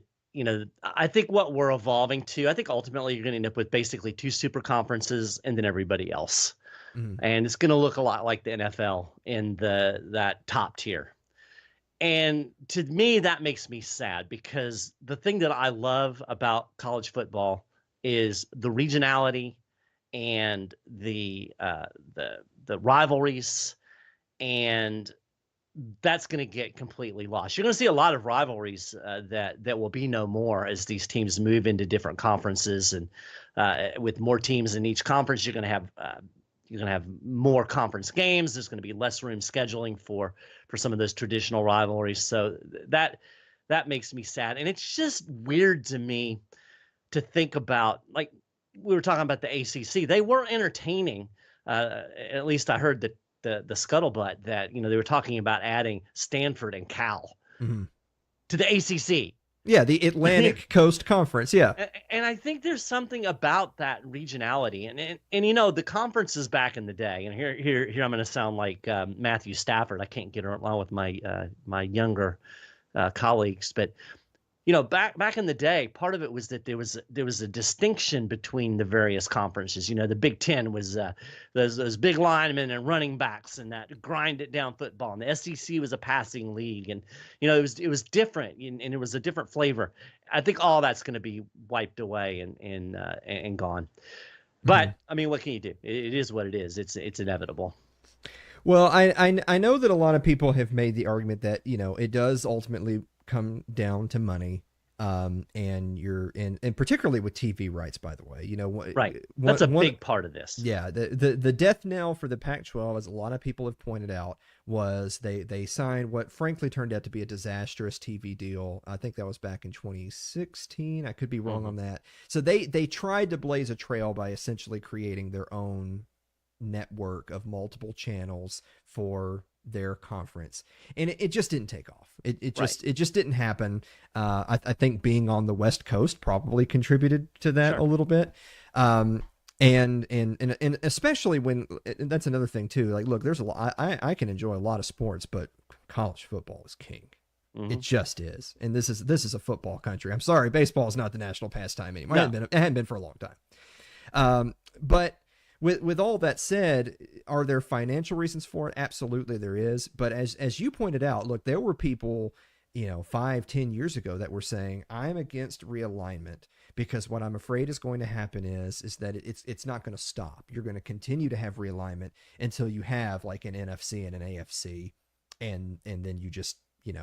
I think what we're evolving to, I think ultimately you're going to end up with basically 2 super conferences and then everybody else. And it's going to look a lot like the NFL in that top tier. And to me, that makes me sad, because the thing that I love about college football is the regionality and the rivalries, and that's going to get completely lost. You're going to see a lot of rivalries that will be no more as these teams move into different conferences, and with more teams in each conference, you're going to have more conference games. There's going to be less room scheduling for some of those traditional rivalries. So that makes me sad, and it's just weird to me to think about. Like we were talking about the ACC, they were entertaining. At least I heard the scuttlebutt that they were talking about adding Stanford and Cal to the ACC. Yeah, the Atlantic Coast Conference. Yeah, and I think there's something about that regionality, and the conferences back in the day. And here I'm going to sound like Matthew Stafford. I can't get along with my younger colleagues, but back in the day, part of it was that there was a distinction between the various conferences. The Big 10 was those big linemen and running backs and that grind it down football. And the SEC was a passing league, and it was different, and it was a different flavor. I think all that's going to be wiped away and gone. But I mean, what can you do? It is what it is. It's inevitable. Well, I know that a lot of people have made the argument that it does ultimately come down to money. And and particularly with TV rights, by the way, right. That's a big part of this. Yeah. The death knell for the Pac-12, as a lot of people have pointed out, was they signed what frankly turned out to be a disastrous TV deal. I think that was back in 2016. I could be wrong on that. So they tried to blaze a trail by essentially creating their own network of multiple channels for their conference, and it just didn't take off. It just didn't happen. I think being on the West Coast probably contributed to that a little bit. And especially when, and that's another thing too. Like, look, there's a lot. I can enjoy a lot of sports, but college football is king. It just is. And this is a football country. I'm sorry, baseball is not the national pastime anymore. No. It hadn't been for a long time. But with all that said, are there financial reasons for it? Absolutely there is. But as you pointed out, look, there were people, 5-10 years ago that were saying, I'm against realignment because what I'm afraid is going to happen is that it's not going to stop. You're going to continue to have realignment until you have like an NFC and an AFC, and then you just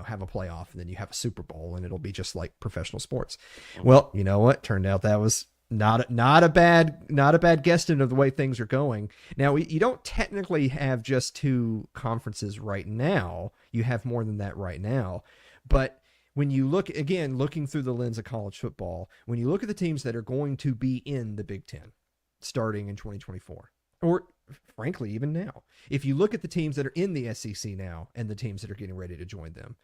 have a playoff, and then you have a Super Bowl, and it'll be just like professional sports. Well, you know what? Turned out that was not a bad guesstimate of the way things are going. Now, you don't technically have just two conferences right now. You have more than that right now. But when you look, again, looking through the lens of college football, when you look at the teams that are going to be in the Big Ten starting in 2024, or frankly, even now, if you look at the teams that are in the SEC now and the teams that are getting ready to join them,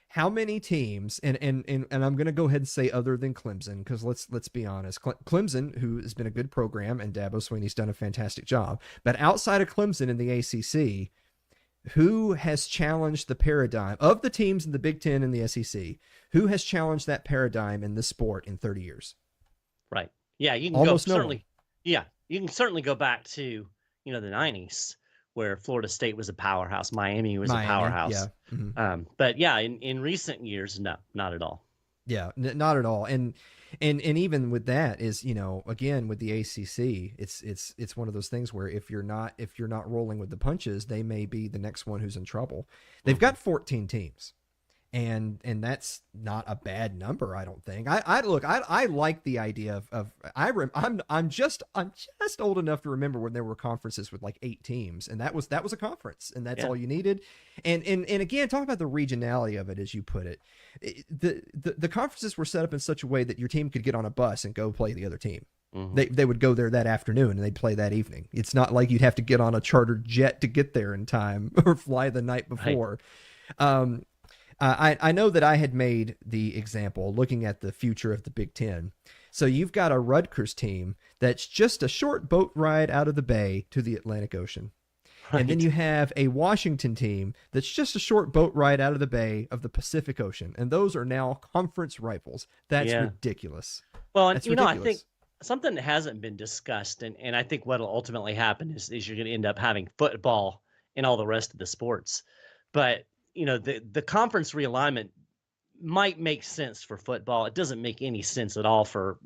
how many teams, and I'm going to go ahead and say other than Clemson, because let's be honest, Clemson, who has been a good program, and Dabo Swinney's done a fantastic job, but outside of Clemson in the ACC, who has challenged the paradigm of the teams in the Big Ten and the SEC? Who has challenged that paradigm in this sport in 30 years? Right. Yeah, you can Almost go no certainly. one. Yeah, you can certainly go back to the 90s, where Florida State was a powerhouse, Miami was a powerhouse. Yeah. But yeah, in recent years, no, not at all. Yeah, not at all. And even with that is, again, with the ACC, it's one of those things where if you're not rolling with the punches, they may be the next one who's in trouble. They've got 14 teams. And that's not a bad number, I don't think. I like the idea of I'm just old enough to remember when there were conferences with like 8 teams, and that was a conference, and that's all you needed. And again, talk about the regionality of it, as you put it. The conferences were set up in such a way that your team could get on a bus and go play the other team. They would go there that afternoon and they'd play that evening. It's not like you'd have to get on a chartered jet to get there in time or fly the night before. Right. I know that I had made the example looking at the future of the Big Ten. So you've got a Rutgers team that's just a short boat ride out of the bay to the Atlantic Ocean. Right. And then you have a Washington team that's just a short boat ride out of the bay of the Pacific Ocean. And those are now conference rivals. That's ridiculous. Well, and I think something that hasn't been discussed, and I think what will ultimately happen is you're going to end up having football and all the rest of the sports. But the conference realignment might make sense for football. It doesn't make any sense at all for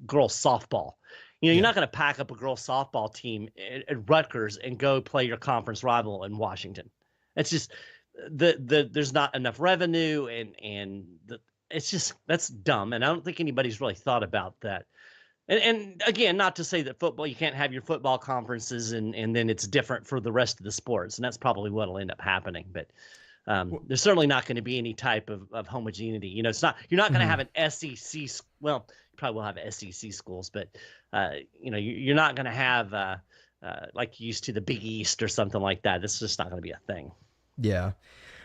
girls softball. You're not going to pack up a girls softball team at Rutgers and go play your conference rival in Washington. It's just there's not enough revenue, and it's just, that's dumb. And I don't think anybody's really thought about that. And again, not to say that football, you can't have your football conferences and then it's different for the rest of the sports. And that's probably what will end up happening. But there's certainly not going to be any type of homogeneity. It's not, you're not going to have an SEC. Well, you probably will have SEC schools, but you're not going to have like you used to the Big East or something like that. This is just not going to be a thing. Yeah.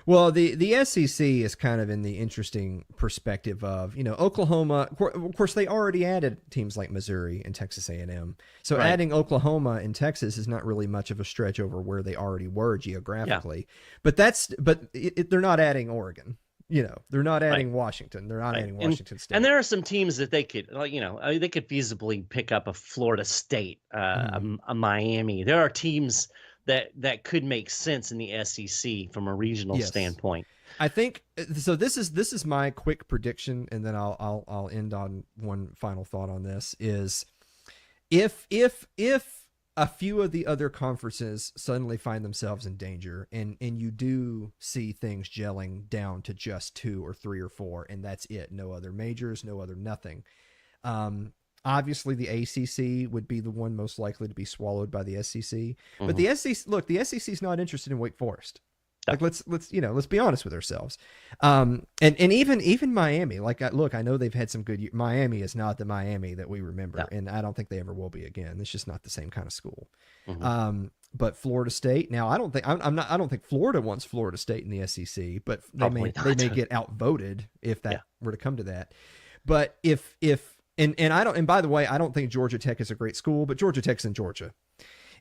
Well, the SEC is kind of in the interesting perspective of, Oklahoma. Of course, they already added teams like Missouri and Texas A&M. So adding Oklahoma and Texas is not really much of a stretch over where they already were geographically. Yeah. But they're not adding Oregon. They're not adding Washington. They're not adding Washington State. And there are some teams that they could, they could feasibly pick up a Florida State, a Miami. There are teams that could make sense in the SEC from a regional standpoint. I think so. This is my quick prediction, and then I'll end on one final thought on this. Is if a few of the other conferences suddenly find themselves in danger, and you do see things gelling down to just 2 or 3 or 4, and that's it. No other majors, no other nothing. Obviously, the ACC would be the one most likely to be swallowed by the SEC. But the SEC, look, the SEC is not interested in Wake Forest. Like let's be honest with ourselves. And even Miami, I know they've had some good. Miami is not the Miami that we remember, and I don't think they ever will be again. It's just not the same kind of school. But Florida State. Now, I don't think Florida wants Florida State in the SEC, but they may get outvoted if that were to come to that. But and by the way, I don't think Georgia Tech is a great school, but Georgia Tech's in Georgia.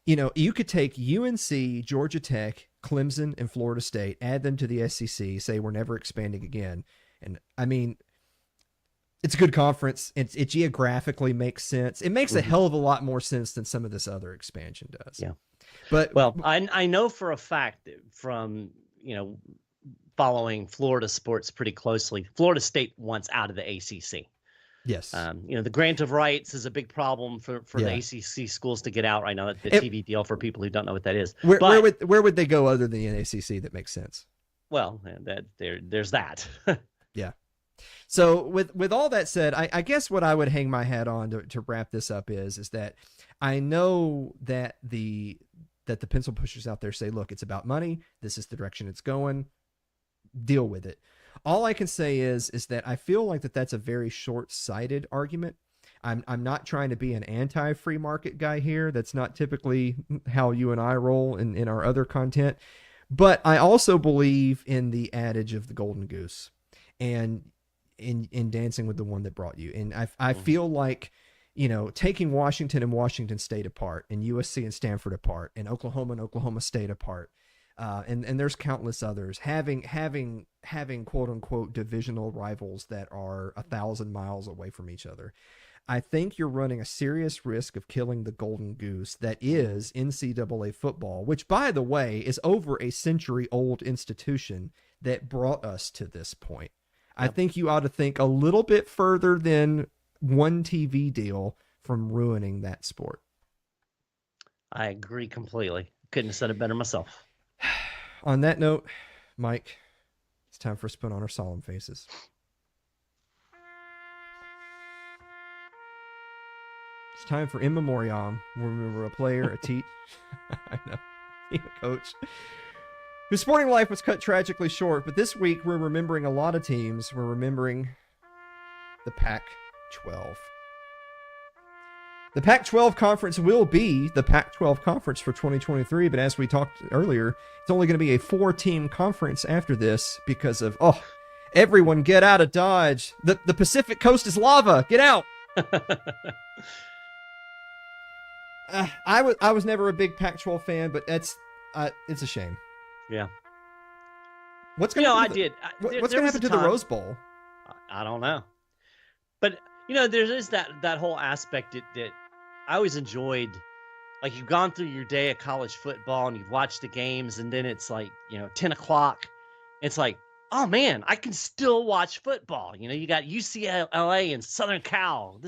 You could take UNC, Georgia Tech, Clemson, and Florida State, add them to the SEC, say we're never expanding again. And I mean, it's a good conference. It geographically makes sense. It makes a hell of a lot more sense than some of this other expansion does. Yeah. But I know for a fact from, following Florida sports pretty closely, Florida State wants out of the ACC. Yes. The grant of rights is a big problem for the ACC schools to get out right now. The TV deal, for people who don't know what that is. Where would they go other than the ACC that makes sense? Well, there's that. Yeah. So with all that said, I guess what I would hang my hat on to wrap this up is that I know that the pencil pushers out there say, look, it's about money. This is the direction it's going. Deal with it. All I can say is that I feel like that's a very short-sighted argument. I'm not trying to be an anti-free market guy here. That's not typically how you and I roll in our other content. But I also believe in the adage of the golden goose and in dancing with the one that brought you. And I feel like, taking Washington and Washington State apart, and USC and Stanford apart, and Oklahoma and Oklahoma State apart, and there's countless others, having quote unquote divisional rivals that are 1,000 miles away from each other. I think you're running a serious risk of killing the golden goose that is NCAA football, which, by the way, is over a century-old institution that brought us to this point. I think you ought to think a little bit further than one TV deal from ruining that sport. I agree completely. Couldn't have said it better myself. On that note, Mike, it's time for us to put on our solemn faces. It's time for In Memoriam. We remember a player, a teacher, I know, a coach, whose sporting life was cut tragically short. But this week, we're remembering a lot of teams. We're remembering the Pac-12. The Pac-12 conference will be the Pac-12 conference for 2023, but as we talked earlier, it's only going to be a 4-team conference after this because of, everyone get out of Dodge. The Pacific Coast is lava. Get out. I was never a big Pac-12 fan, but it's a shame. Yeah. What's going to happen to the Rose Bowl? I don't know. But, there is that whole aspect that I always enjoyed. Like, you've gone through your day of college football and you've watched the games, and then it's like, 10 o'clock. It's like, oh man, I can still watch football. You got UCLA and Southern Cal.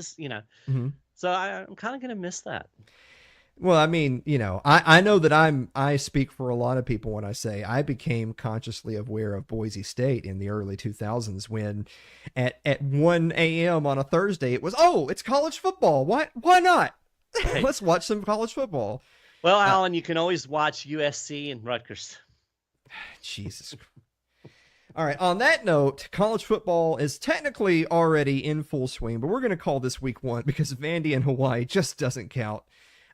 So I'm kind of going to miss that. Well, I mean, I know that I speak for a lot of people when I say I became consciously aware of Boise State in the early 2000s when at 1 a.m. on a Thursday, it was, it's college football. Why not? Hey. Let's watch some college football. Well, Alan, you can always watch USC and Rutgers. Jesus. All right. On that note, college football is technically already in full swing, but we're going to call this week 1 because Vandy and Hawaii just doesn't count.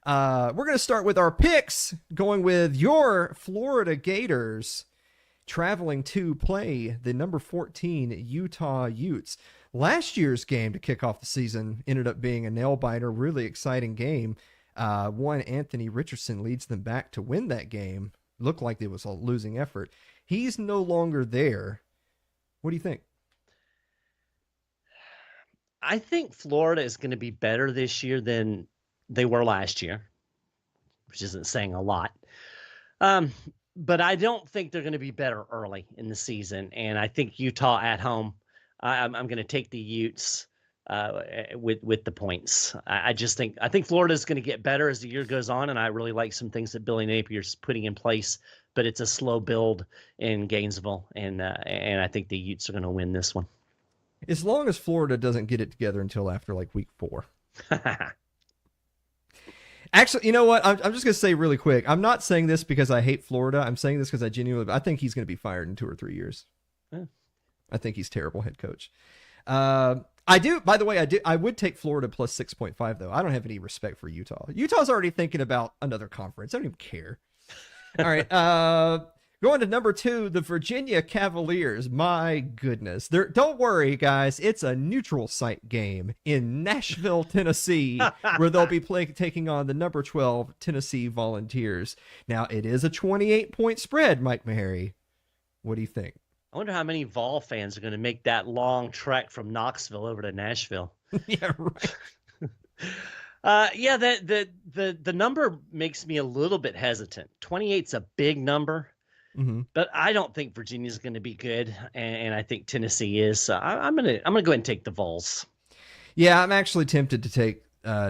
We're going to start with our picks, going with your Florida Gators traveling to play the number 14 Utah Utes. Last year's game to kick off the season ended up being a nail-biter, really exciting game. One Anthony Richardson leads them back to win that game. Looked like it was a losing effort. He's no longer there. What do you think? I think Florida is going to be better this year than they were last year, which isn't saying a lot. But I don't think they're going to be better early in the season. And I think Utah at home, I'm going to take the Utes with the points. I think Florida's going to get better as the year goes on, and I really like some things that Billy Napier's putting in place. But it's a slow build in Gainesville, and I think the Utes are going to win this one. As long as Florida doesn't get it together until after like week 4. Actually, you know what? I'm just going to say really quick. I'm not saying this because I hate Florida. I'm saying this because I think he's going to be fired in 2 or 3 years. Yeah. I think he's terrible head coach. I do, by the way, I would take Florida plus 6.5 though. I don't have any respect for Utah. Utah's already thinking about another conference. I don't even care. All right. Going to number 2, the Virginia Cavaliers. My goodness. Don't worry, guys. It's a neutral site game in Nashville, Tennessee, where they'll be taking on the number 12 Tennessee Volunteers. Now, it is a 28-point spread, Mike Maharrey. What do you think? I wonder how many Vol fans are going to make that long trek from Knoxville over to Nashville. Yeah, right. Yeah, the number makes me a little bit hesitant. 28's a big number. Mm-hmm. But I don't think Virginia's going to be good, and I think Tennessee is. So I'm gonna go ahead and take the Vols. Yeah, I'm actually tempted to take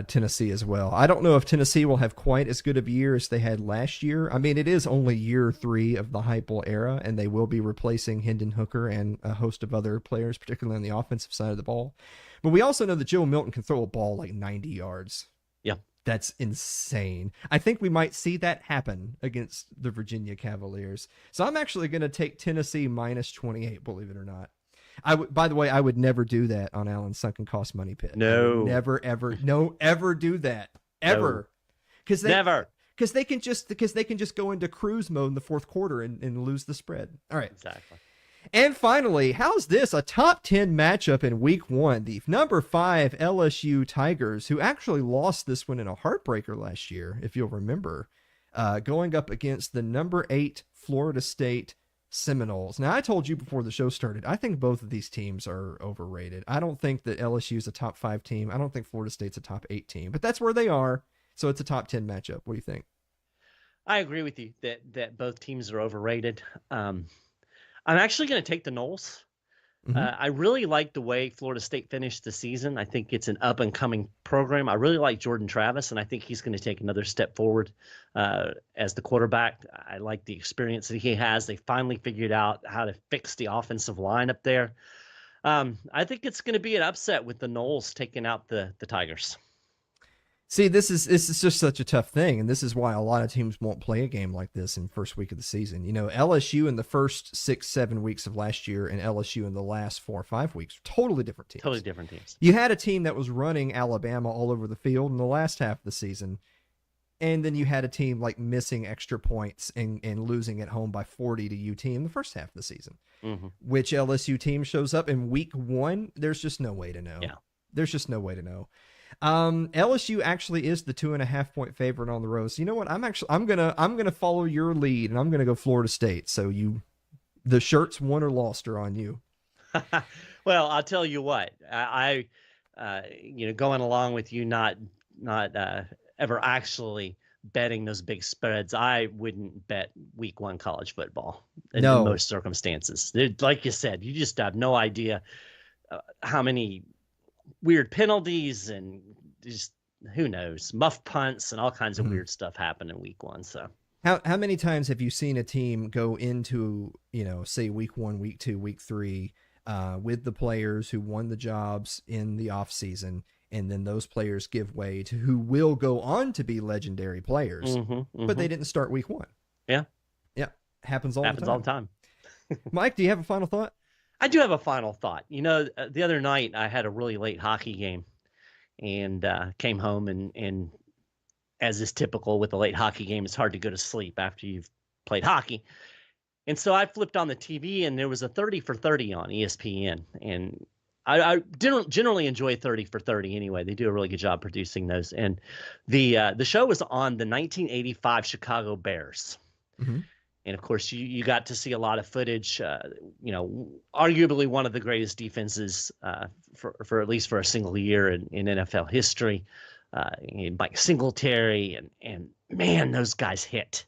Tennessee as well. I don't know if Tennessee will have quite as good of a year as they had last year. I mean, it is only year 3 of the Heupel era, and they will be replacing Hendon Hooker and a host of other players, particularly on the offensive side of the ball. But we also know that Joe Milton can throw a ball like 90 yards. Yeah. That's insane. I think we might see that happen against the Virginia Cavaliers. So I'm actually going to take Tennessee minus 28, believe it or not. By the way, I would never do that on Allen's Sunken Cost Money Pit. No. Never, ever do that. Ever. Never. Because they can just go into cruise mode in the 4th quarter and lose the spread. All right. Exactly. And finally, how's this? A top 10 matchup in week 1. The number 5 LSU Tigers, who actually lost this one in a heartbreaker last year, if you'll remember, going up against the number 8 Florida State Seminoles. Now, I told you before the show started, I think both of these teams are overrated. I don't think that LSU is a top 5 team. I don't think Florida State's a top 8 team, but that's where they are. So it's a top 10 matchup. What do you think? I agree with you that both teams are overrated. I'm actually going to take the Noles. Mm-hmm. I really like the way Florida State finished the season. I think it's an up-and-coming program. I really like Jordan Travis, and I think he's going to take another step forward as the quarterback. I like the experience that he has. They finally figured out how to fix the offensive line up there. I think it's going to be an upset with the Noles taking out the Tigers. See, this is just such a tough thing, and this is why a lot of teams won't play a game like this in first week of the season. You know, LSU in the first 6-7 weeks of last year and LSU in the last 4 or 5 weeks, totally different teams. Totally different teams. You had a team that was running Alabama all over the field in the last half of the season, and then you had a team like missing extra points and losing at home by 40 to UT in the first half of the season. Mm-hmm. Which LSU team shows up in week 1? There's just no way to know. Yeah. There's just no way to know. LSU actually is the 2.5-point favorite on the road. So you know what? I'm gonna follow your lead, and I'm gonna go Florida State. So the shirts won or lost are on you. Well, I'll tell you what. I going along with you, not ever actually betting those big spreads. I wouldn't bet week 1 college football in most circumstances. Like you said, you just have no idea how many weird penalties and just who knows, muff punts and all kinds of weird stuff happen in week 1. So how many times have you seen a team go into, say week 1, week 2, week 3 with the players who won the jobs in the off season, and then those players give way to who will go on to be legendary players, but they didn't start week 1. Yeah. Happens all the time. Mike, do you have a final thought? I do have a final thought. The other night I had a really late hockey game and came home and as is typical with a late hockey game, it's hard to go to sleep after you've played hockey. And so I flipped on the TV and there was a 30 for 30 on ESPN. And I generally enjoy 30 for 30 anyway. They do a really good job producing those. And the show was on the 1985 Chicago Bears. Mm-hmm. And, of course, you got to see a lot of footage, arguably one of the greatest defenses for at least for a single year in NFL history. Mike Singletary, and man, those guys hit.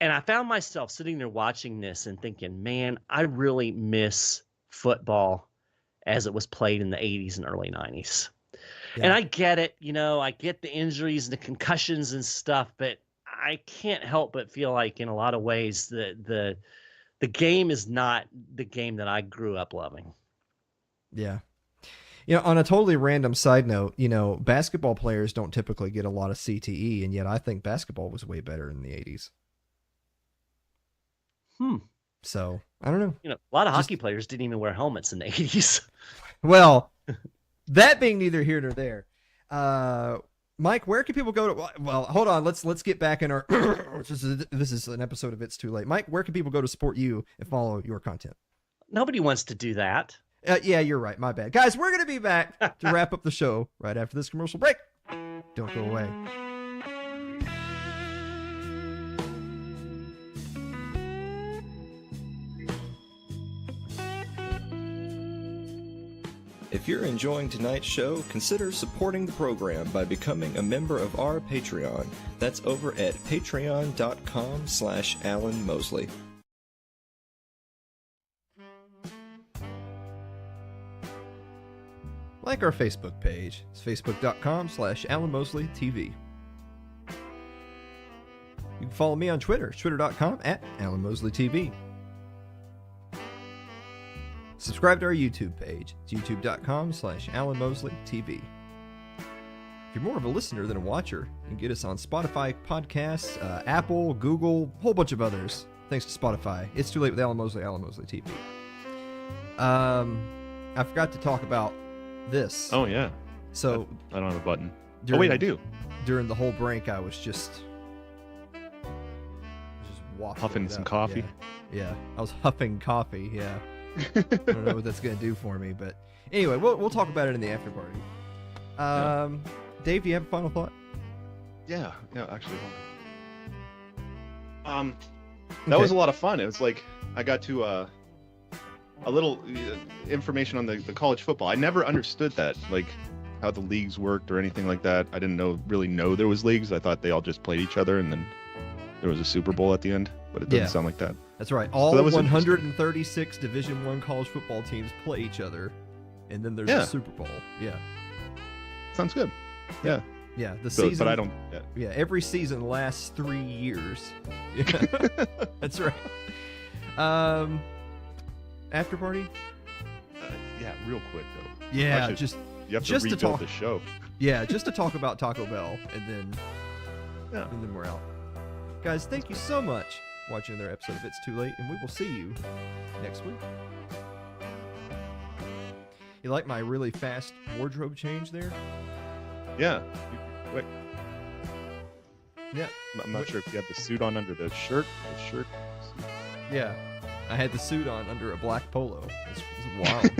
And I found myself sitting there watching this and thinking, man, I really miss football as it was played in the 80s and early 90s. Yeah. And I get it, I get the injuries and the concussions and stuff, but I can't help but feel like in a lot of ways the game is not the game that I grew up loving. Yeah. On a totally random side note, basketball players don't typically get a lot of CTE, and yet I think basketball was way better in the 80s. So, I don't know. A lot of hockey players didn't even wear helmets in the 80s. Well, that being neither here nor there. Mike, where can people go to? Well, hold on. Let's get back in our. This is an episode of It's Too Late. Mike, where can people go to support you and follow your content? Nobody wants to do that. Yeah, you're right. My bad. Guys, we're going to be back to wrap up the show right after this commercial break. Don't go away. If you're enjoying tonight's show, consider supporting the program by becoming a member of our Patreon. That's over at patreon.com/Alan Mosley. Like our Facebook page. It's facebook.com/Alan Mosley TV. You can follow me on Twitter, twitter.com/Alan Mosley TV. Subscribe to our YouTube page. It's youtube.com/Alan Mosley TV. If you're more of a listener than a watcher, you can get us on Spotify podcasts, Apple, Google, a whole bunch of others. Thanks to Spotify. It's Too Late with Alan Mosley TV. I forgot to talk about this. Oh, yeah. So I don't have a button. Oh, wait, I do. During the whole break, I was just huffing some coffee. Yeah, I was huffing coffee, yeah. I don't know what that's going to do for me, but anyway, we'll talk about it in the after party. Dave, do you have a final thought? Yeah, actually. That was a lot of fun. It was like I got to a little information on the college football. I never understood that, like how the leagues worked or anything like that. I didn't really know there was leagues. I thought they all just played each other and then there was a Super Bowl at the end, but it doesn't sound like that. That's right. All 136 Division I college football teams play each other, and then there's a Super Bowl. Yeah. Sounds good. Yeah. Yeah. The season. But I don't. Yeah. Every season lasts 3 years. Yeah. That's right. After party. Yeah, real quick though. Yeah, you have just to rebuild to talk the show. Yeah, just to talk about Taco Bell, and then we're out. Guys, thank you so much for watching another episode of It's Too Late, and we will see you next week. You like my really fast wardrobe change there? Yeah. Quick. Yeah. I'm not sure if you had the suit on under the shirt. Suit. Yeah. I had the suit on under a black polo. It's wild.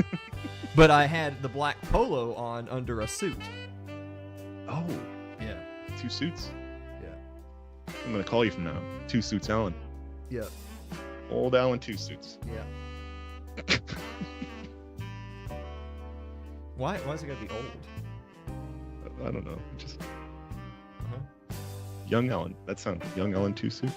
But I had the black polo on under a suit. Oh. Yeah. 2 suits? Yeah. I'm going to call you from now. 2 Suits Alan. Yeah. Old Alan 2 Suits. Yeah. Why is it got to be old? I don't know. Just young Alan. That sounds Young Alan 2 Suits.